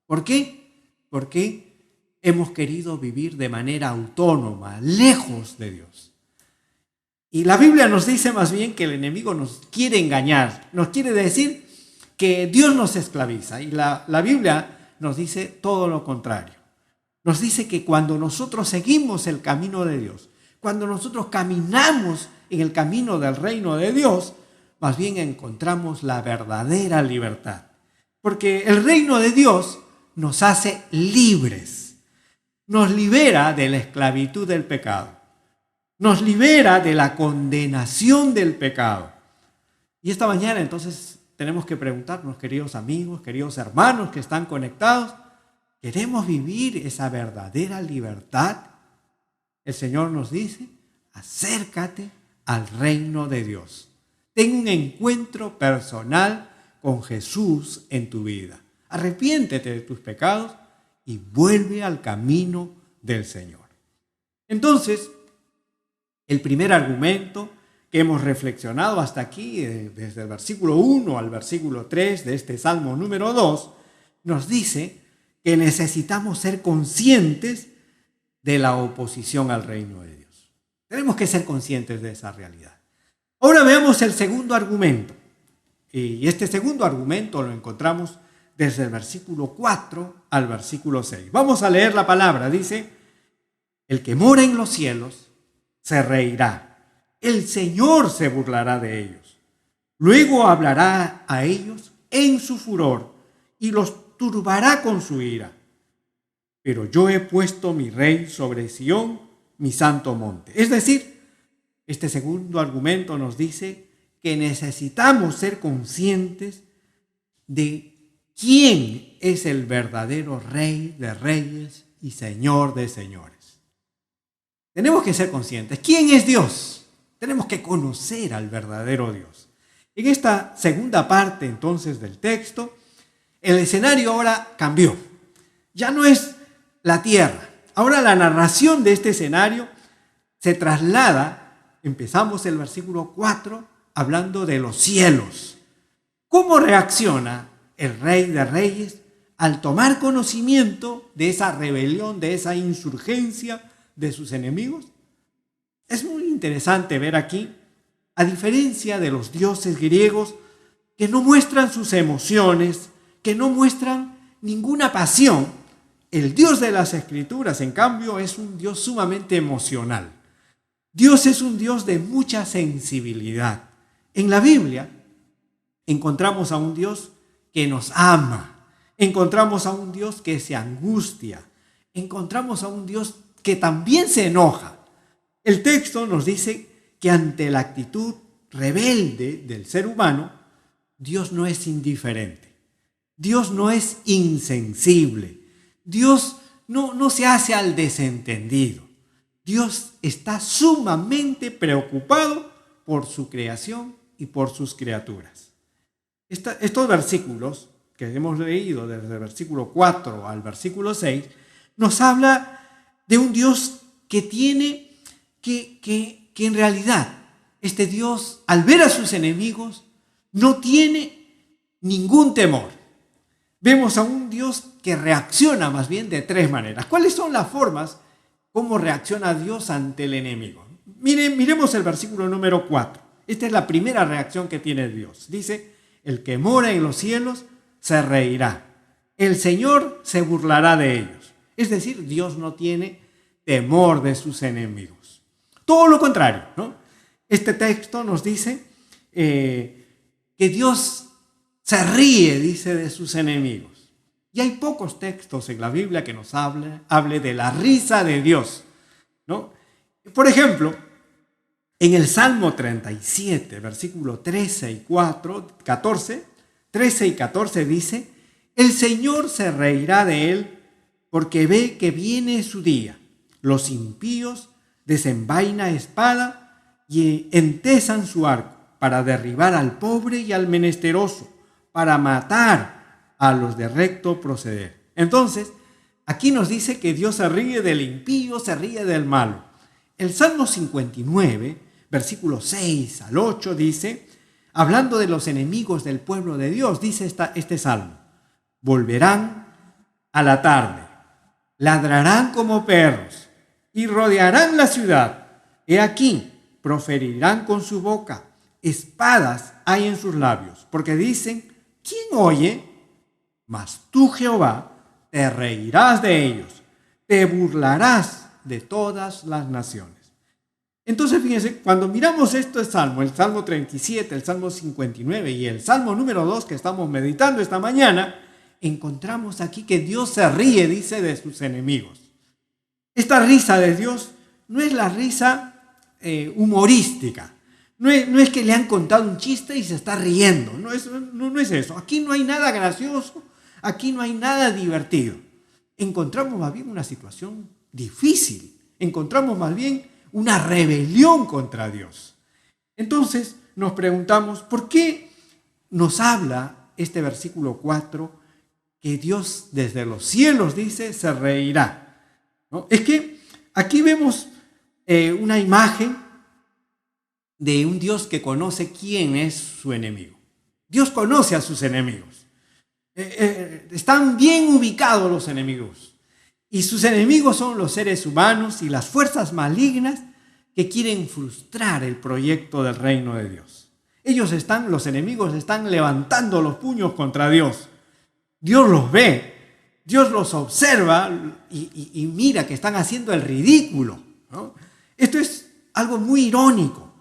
¿Por qué? Porque hemos querido vivir de manera autónoma, lejos de Dios. Y la Biblia nos dice más bien que el enemigo nos quiere engañar, nos quiere decir que Dios nos esclaviza. Y la Biblia nos dice todo lo contrario. Nos dice que cuando nosotros seguimos el camino de Dios, cuando nosotros caminamos en el camino del reino de Dios, más bien encontramos la verdadera libertad. Porque el reino de Dios nos hace libres, nos libera de la esclavitud del pecado, nos libera de la condenación del pecado. Y esta mañana entonces tenemos que preguntarnos, queridos amigos, queridos hermanos que están conectados, ¿queremos vivir esa verdadera libertad? El Señor nos dice: acércate al reino de Dios. Ten un encuentro personal con Jesús en tu vida. Arrepiéntete de tus pecados y vuelve al camino del Señor. Entonces, el primer argumento que hemos reflexionado hasta aquí, desde el versículo 1 al versículo 3 de este Salmo número 2, nos dice que necesitamos ser conscientes de la oposición al reino de Dios. Tenemos que ser conscientes de esa realidad. Ahora veamos el segundo argumento. Y este segundo argumento lo encontramos desde el versículo 4 al versículo 6. Vamos a leer la palabra. Dice: el que mora en los cielos se reirá. El Señor se burlará de ellos. Luego hablará a ellos en su furor y los turbará con su ira. Pero yo he puesto mi rey sobre Sión, mi santo monte. Es decir, este segundo argumento nos dice que necesitamos ser conscientes de quién es el verdadero Rey de Reyes y Señor de Señores. Tenemos que ser conscientes. ¿Quién es Dios? Tenemos que conocer al verdadero Dios. En esta segunda parte entonces del texto, el escenario ahora cambió. Ya no es la tierra. Ahora la narración de este escenario se traslada, empezamos el versículo 4, hablando de los cielos. ¿Cómo reacciona el Rey de Reyes al tomar conocimiento de esa rebelión, de esa insurgencia de sus enemigos? Es muy interesante ver aquí, a diferencia de los dioses griegos que no muestran sus emociones, que no muestran ninguna pasión, el Dios de las Escrituras, en cambio, es un Dios sumamente emocional. Dios es un Dios de mucha sensibilidad. En la Biblia encontramos a un Dios que nos ama, encontramos a un Dios que se angustia, encontramos a un Dios que también se enoja. El texto nos dice que ante la actitud rebelde del ser humano, Dios no es indiferente, Dios no es insensible, Dios no se hace al desentendido. Dios está sumamente preocupado por su creación y por sus criaturas. Estos versículos que hemos leído desde el versículo 4 al versículo 6 nos habla de un Dios que tiene que en realidad este Dios, al ver a sus enemigos, no tiene ningún temor. Vemos a un Dios que reacciona más bien de tres maneras. ¿Cuáles son las formas cómo reacciona Dios ante el enemigo? Miremos el versículo número 4. Esta es la primera reacción que tiene Dios. Dice, el que mora en los cielos se reirá. El Señor se burlará de ellos. Es decir, Dios no tiene temor de sus enemigos. Todo lo contrario, ¿no? Este texto nos dice que Dios se ríe, dice, de sus enemigos. Y hay pocos textos en la Biblia que nos hable de la risa de Dios, ¿no? Por ejemplo, en el Salmo 37, versículo 13 y 14 dice, el Señor se reirá de él porque ve que viene su día. Los impíos desenvaina espada y entesan su arco para derribar al pobre y al menesteroso, para matar a los de recto proceder. Entonces, aquí nos dice que Dios se ríe del impío, se ríe del malo. El Salmo 59, versículos 6 al 8 dice, hablando de los enemigos del pueblo de Dios, dice este salmo, volverán a la tarde, ladrarán como perros y rodearán la ciudad. He aquí, proferirán con su boca, espadas hay en sus labios, porque dicen, ¿quién oye? Mas tú, Jehová, te reirás de ellos, te burlarás de todas las naciones. Entonces, fíjense, cuando miramos este salmo, el Salmo 37, el Salmo 59 y el Salmo número 2 que estamos meditando esta mañana, encontramos aquí que Dios se ríe, dice, de sus enemigos. Esta risa de Dios no es la risa humorística. No es que le han contado un chiste y se está riendo. No es eso. Aquí no hay nada gracioso. Aquí no hay nada divertido. Encontramos más bien una situación difícil. Encontramos más bien una rebelión contra Dios. Entonces nos preguntamos, ¿por qué nos habla este versículo 4 que Dios desde los cielos, dice, se reirá? ¿No? Es que aquí vemos una imagen de un Dios que conoce quién es su enemigo. Dios conoce a sus enemigos. Están bien ubicados los enemigos. Y sus enemigos son los seres humanos y las fuerzas malignas que quieren frustrar el proyecto del reino de Dios. Los enemigos están levantando los puños contra Dios. Dios los ve, Dios los observa y mira que están haciendo el ridículo, ¿no? Esto es algo muy irónico,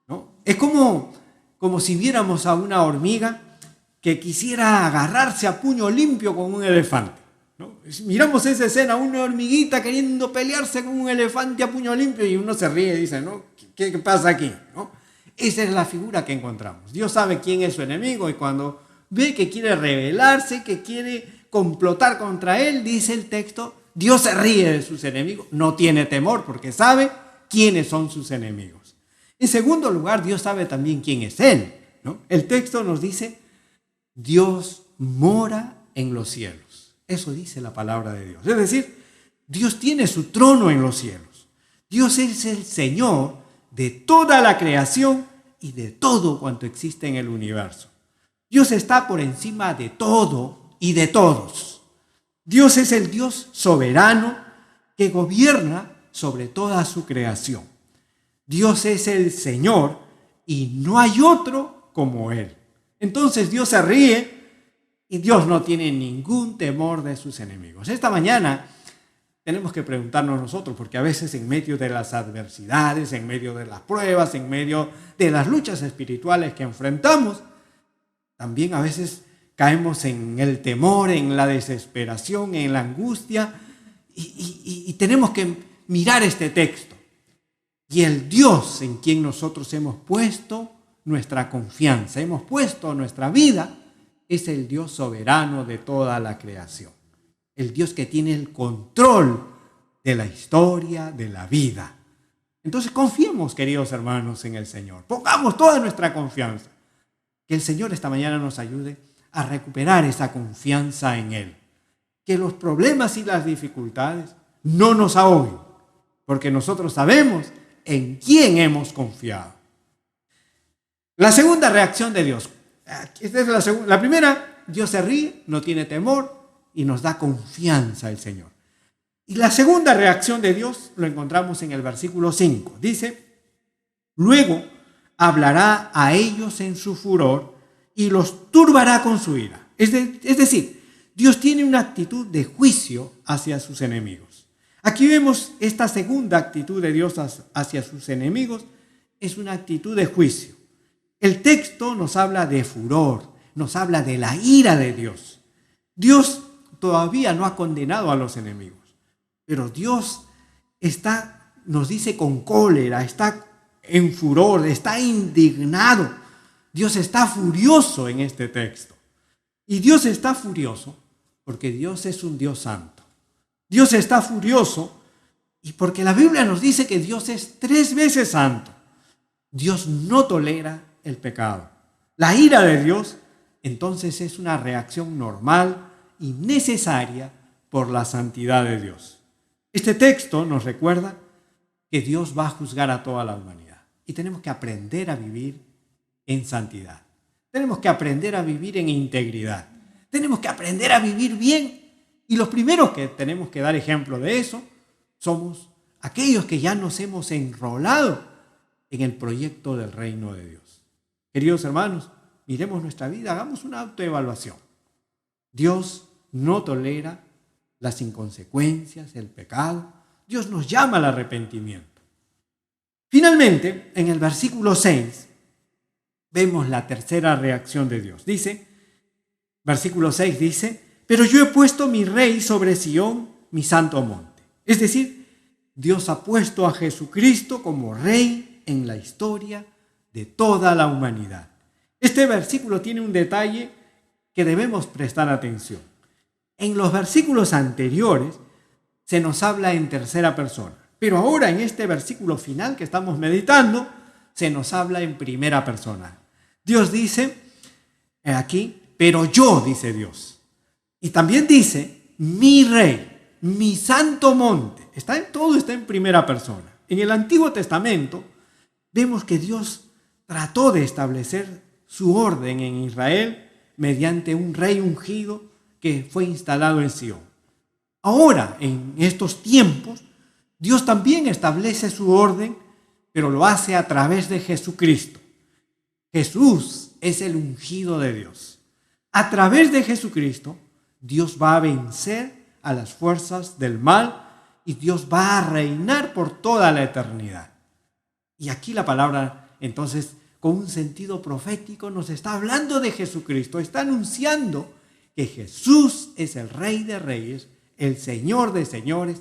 ¿no? Es como si viéramos a una hormiga que quisiera agarrarse a puño limpio con un elefante. ¿no? Miramos esa escena, una hormiguita queriendo pelearse con un elefante a puño limpio y uno se ríe y dice, ¿no? ¿Qué pasa aquí? ¿No? Esa es la figura que encontramos. Dios sabe quién es su enemigo y cuando ve que quiere rebelarse, que quiere complotar contra él, dice el texto, Dios se ríe de sus enemigos, no tiene temor porque sabe quiénes son sus enemigos. En segundo lugar, Dios sabe también quién es Él, ¿no? El texto nos dice, Dios mora en los cielos. Eso dice la palabra de Dios. Es decir, Dios tiene su trono en los cielos. Dios es el Señor de toda la creación y de todo cuanto existe en el universo. Dios está por encima de todo y de todos. Dios es el Dios soberano que gobierna sobre toda su creación. Dios es el Señor y no hay otro como Él. Entonces Dios se ríe y Dios no tiene ningún temor de sus enemigos. Esta mañana tenemos que preguntarnos nosotros, porque a veces en medio de las adversidades, en medio de las pruebas, en medio de las luchas espirituales que enfrentamos, también a veces caemos en el temor, en la desesperación, en la angustia y tenemos que mirar este texto. Y el Dios en quien nosotros hemos puesto nuestra confianza, hemos puesto nuestra vida, es el Dios soberano de toda la creación. El Dios que tiene el control de la historia, de la vida. Entonces confiemos, queridos hermanos, en el Señor. Pongamos toda nuestra confianza. Que el Señor esta mañana nos ayude a recuperar esa confianza en Él. Que los problemas y las dificultades no nos ahoguen, porque nosotros sabemos en quién hemos confiado. La segunda reacción de Dios. Esta es la primera, Dios se ríe, no tiene temor y nos da confianza el Señor. Y la segunda reacción de Dios lo encontramos en el versículo 5. Dice, luego hablará a ellos en su furor y los turbará con su ira. Es decir, Dios tiene una actitud de juicio hacia sus enemigos. Aquí vemos esta segunda actitud de Dios hacia sus enemigos, es una actitud de juicio. El texto nos habla de furor, nos habla de la ira de Dios. Dios todavía no ha condenado a los enemigos, pero Dios nos dice con cólera, está en furor, está indignado. Dios está furioso en este texto. Y Dios está furioso porque Dios es un Dios santo. Dios está furioso y porque la Biblia nos dice que Dios es 3 veces santo. Dios no tolera el pecado. La ira de Dios entonces es una reacción normal y necesaria por la santidad de Dios. Este texto nos recuerda que Dios va a juzgar a toda la humanidad y tenemos que aprender a vivir en santidad. Tenemos que aprender a vivir en integridad. Tenemos que aprender a vivir bien. Y los primeros que tenemos que dar ejemplo de eso somos aquellos que ya nos hemos enrolado en el proyecto del reino de Dios. Queridos hermanos, miremos nuestra vida, hagamos una autoevaluación. Dios no tolera las inconsecuencias, el pecado. Dios nos llama al arrepentimiento. Finalmente, en el versículo 6, vemos la tercera reacción de Dios. Versículo 6 dice, pero yo he puesto mi rey sobre Sión, mi santo monte. Es decir, Dios ha puesto a Jesucristo como rey en la historia de toda la humanidad. Este versículo tiene un detalle que debemos prestar atención. En los versículos anteriores se nos habla en tercera persona, pero ahora en este versículo final que estamos meditando, se nos habla en primera persona. Dios dice aquí, pero yo, dice Dios. Y también dice, mi rey, mi santo monte. Todo está en primera persona. En el Antiguo Testamento vemos que Dios trató de establecer su orden en Israel mediante un rey ungido que fue instalado en Sión. Ahora, en estos tiempos, Dios también establece su orden, pero lo hace a través de Jesucristo. Jesús es el ungido de Dios. A través de Jesucristo, Dios va a vencer a las fuerzas del mal y Dios va a reinar por toda la eternidad. Y aquí la palabra, entonces, con un sentido profético, nos está hablando de Jesucristo, está anunciando que Jesús es el Rey de Reyes, el Señor de Señores,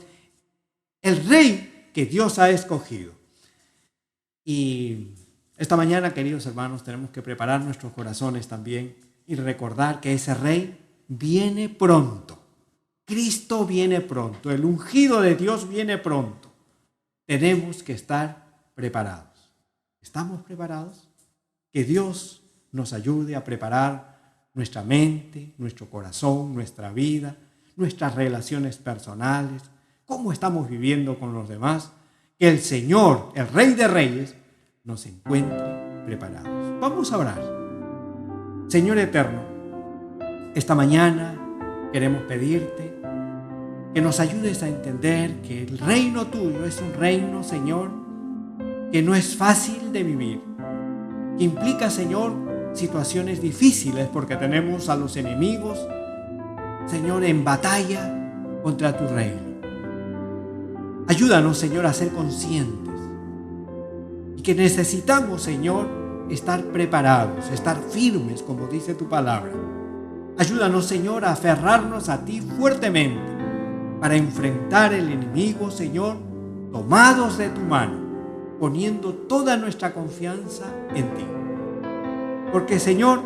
el Rey que Dios ha escogido. Y esta mañana, queridos hermanos, tenemos que preparar nuestros corazones también y recordar que ese Rey viene pronto. Cristo viene pronto, el ungido de Dios viene pronto. Tenemos que estar preparados. ¿Estamos preparados? Que Dios nos ayude a preparar nuestra mente, nuestro corazón, nuestra vida, nuestras relaciones personales, cómo estamos viviendo con los demás. Que el Señor, el Rey de Reyes, nos encuentre preparados. Vamos a orar. Señor eterno, esta mañana queremos pedirte que nos ayudes a entender que el reino tuyo es un reino, Señor, que no es fácil de vivir, que implica, Señor, situaciones difíciles porque tenemos a los enemigos, Señor, en batalla contra tu reino. Ayúdanos, Señor, a ser conscientes y que necesitamos, Señor, estar preparados, estar firmes, como dice tu palabra. Ayúdanos, Señor, a aferrarnos a ti fuertemente para enfrentar el enemigo, Señor, tomados de tu mano, poniendo toda nuestra confianza en ti. Porque, Señor,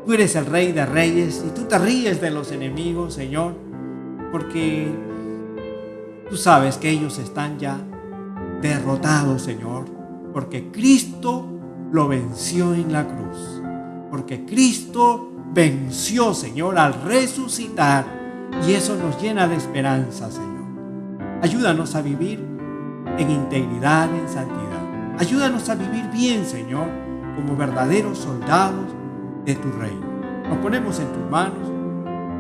tú eres el Rey de Reyes y tú te ríes de los enemigos, Señor, porque tú sabes que ellos están ya derrotados, Señor, porque Cristo lo venció en la cruz, porque Cristo venció, Señor, al resucitar, y eso nos llena de esperanza, Señor. Ayúdanos a vivir en integridad, en santidad. Ayúdanos a vivir bien, Señor, como verdaderos soldados de tu reino. Nos ponemos en tus manos,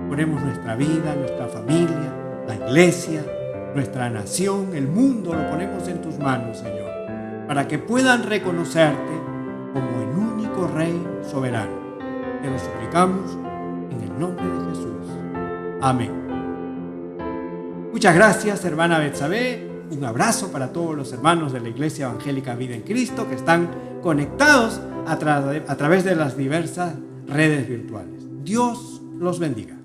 ponemos nuestra vida, nuestra familia, la iglesia, nuestra nación, el mundo, lo ponemos en tus manos, Señor, para que puedan reconocerte como el único Rey soberano. Te lo suplicamos en el nombre de Jesús. Amén. Muchas gracias, hermana Betsabé. Un abrazo para todos los hermanos de la Iglesia Evangélica Vida en Cristo que están conectados a través de las diversas redes virtuales. Dios los bendiga.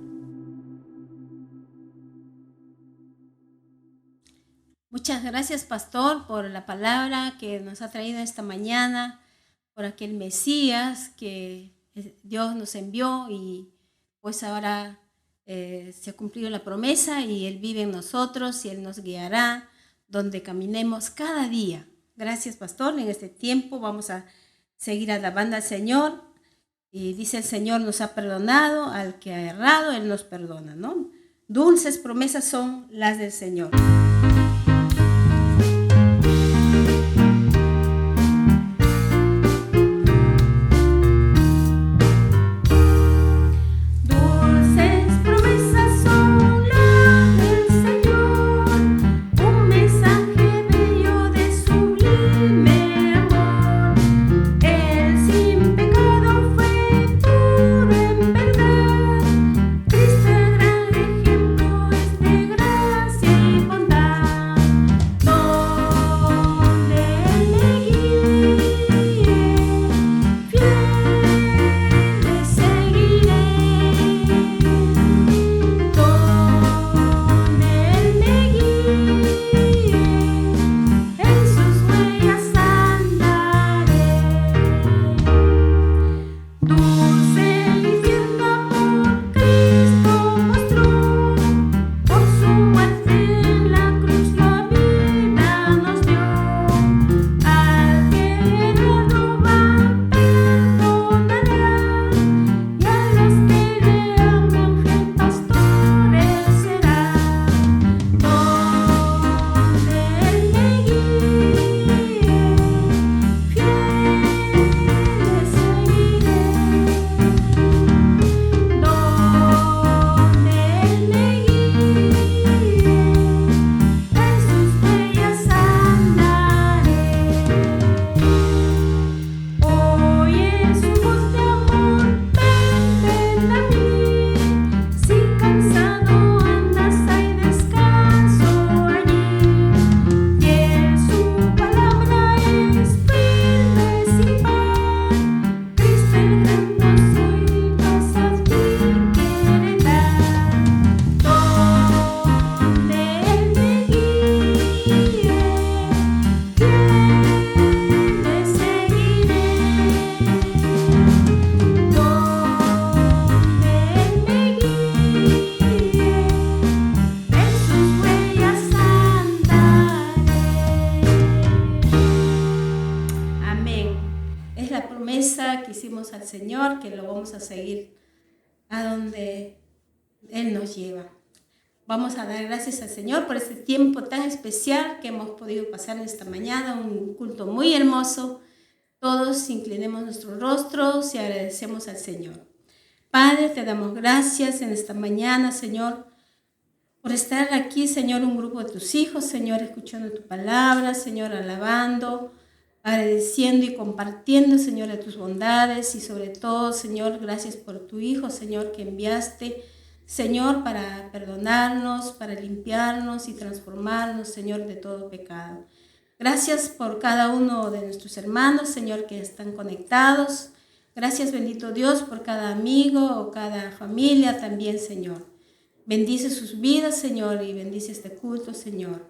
Muchas gracias, pastor, por la palabra que nos ha traído esta mañana, por aquel Mesías que Dios nos envió y pues ahora se ha cumplido la promesa y Él vive en nosotros y Él nos guiará donde caminemos cada día. Gracias, pastor. En este tiempo vamos a seguir alabando al Señor. Y dice el Señor nos ha perdonado, al que ha errado, Él nos perdona, ¿no? Dulces promesas son las del Señor. Cristo el gran ejemplo es de gracia y bondad. decimos al Señor que lo vamos a seguir a donde Él nos lleva. Vamos a dar gracias al Señor por este tiempo tan especial que hemos podido pasar en esta mañana, un culto muy hermoso. Todos inclinemos nuestros rostros y agradecemos al Señor. Padre, te damos gracias en esta mañana, Señor, por estar aquí, Señor, un grupo de tus hijos, Señor, escuchando tu palabra, Señor, alabando, agradeciendo y compartiendo, Señor, de tus bondades y sobre todo, Señor, gracias por tu Hijo, Señor, que enviaste, Señor, para perdonarnos, para limpiarnos y transformarnos, Señor, de todo pecado. Gracias por cada uno de nuestros hermanos, Señor, que están conectados. Gracias, bendito Dios, por cada amigo o cada familia también, Señor. Bendice sus vidas, Señor, y bendice este culto, Señor.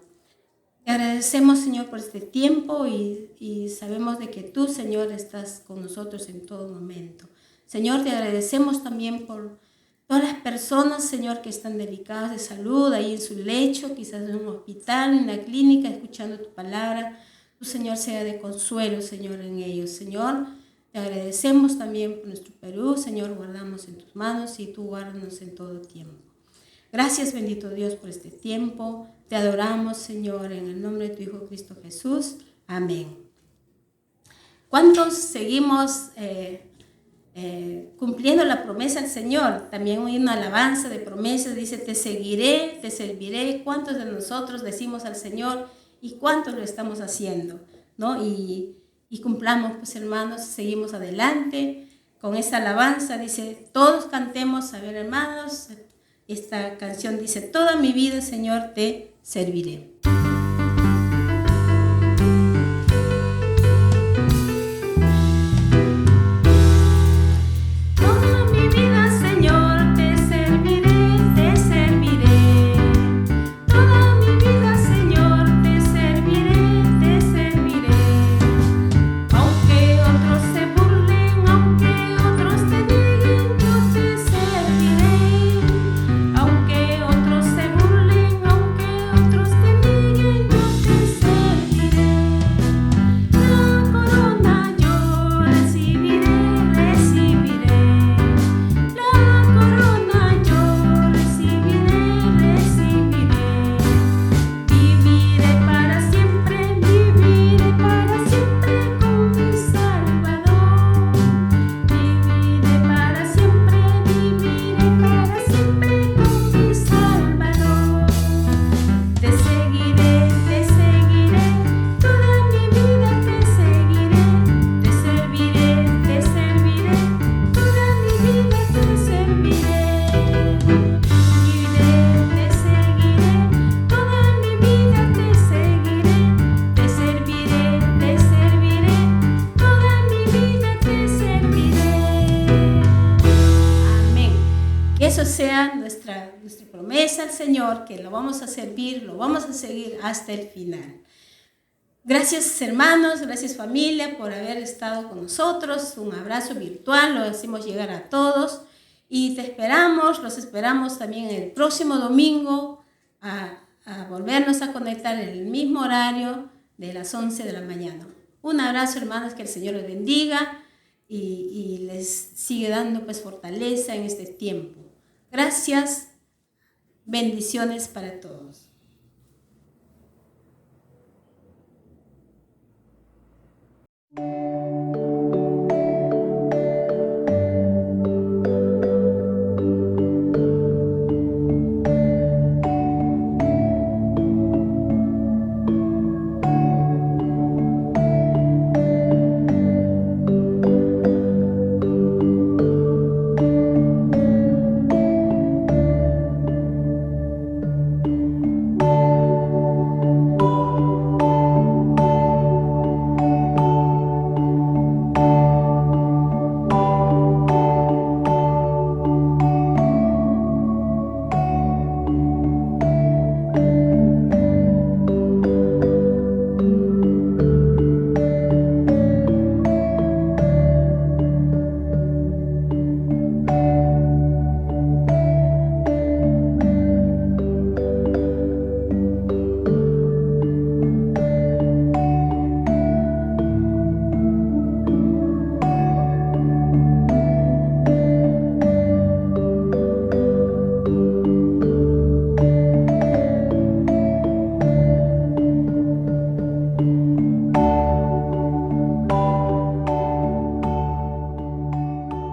Te agradecemos, Señor, por este tiempo y sabemos de que tú, Señor, estás con nosotros en todo momento. Señor, te agradecemos también por todas las personas, Señor, que están delicadas de salud, ahí en su lecho, quizás en un hospital, en la clínica, escuchando tu palabra. Tu, Señor, sea de consuelo, Señor, en ellos. Señor, te agradecemos también por nuestro Perú. Señor, guardamos en tus manos y tú guárdanos en todo tiempo. Gracias, bendito Dios, por este tiempo. Te adoramos, Señor, en el nombre de tu Hijo Cristo Jesús. Amén. ¿Cuántos seguimos cumpliendo la promesa del Señor? También hay una alabanza de promesas, dice, te seguiré, te serviré. ¿Cuántos de nosotros decimos al Señor y cuántos lo estamos haciendo, ¿no? Y cumplamos, pues, hermanos, seguimos adelante con esta alabanza. Dice, todos cantemos, a ver, hermanos, esta canción dice, toda mi vida, Señor, te serviré. Sea nuestra promesa al Señor, que lo vamos a servir, lo vamos a seguir hasta el final. Gracias, hermanos, gracias, familia, por haber estado con nosotros. Un abrazo virtual, lo hacemos llegar a todos y los esperamos también el próximo domingo a volvernos a conectar en el mismo horario de las 11 de la mañana. Un abrazo, hermanos, que el Señor les bendiga y les sigue dando, pues, fortaleza en este tiempo. Gracias, bendiciones para todos.